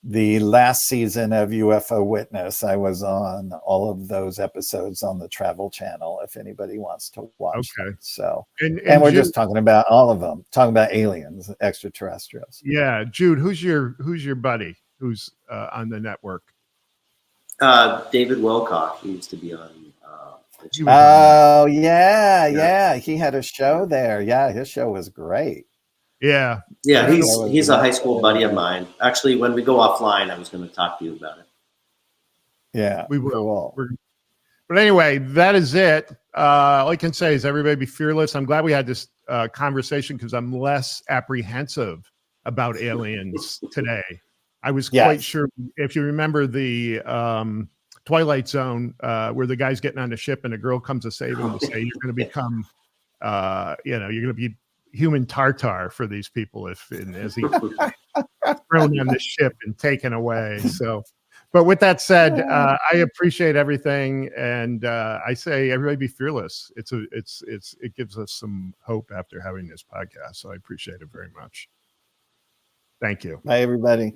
the last season of UFO Witness, I was on all of those episodes on the Travel Channel, if anybody wants to watch them. So, and we're just talking about all of them, talking about aliens, extraterrestrials. Yeah. Jude, who's your buddy who's on the network? David Wilcock, he used to be on. He had a show there. Yeah, his show was great. Yeah, he's a high school buddy of mine. Actually, when we go offline, I was going to talk to you about it. Yeah, we will. But anyway, that is it. All I can say is everybody be fearless. I'm glad we had this conversation because I'm less apprehensive about aliens today. I was quite sure, if you remember the Twilight Zone, where the guy's getting on the ship and a girl comes to save him and say, you're going to become, you're going to be human tartar for these people as he's thrown on the ship and taken away. So, but with that said, I appreciate everything. And I say, everybody be fearless. It gives us some hope after having this podcast. So I appreciate it very much. Thank you. Bye, everybody.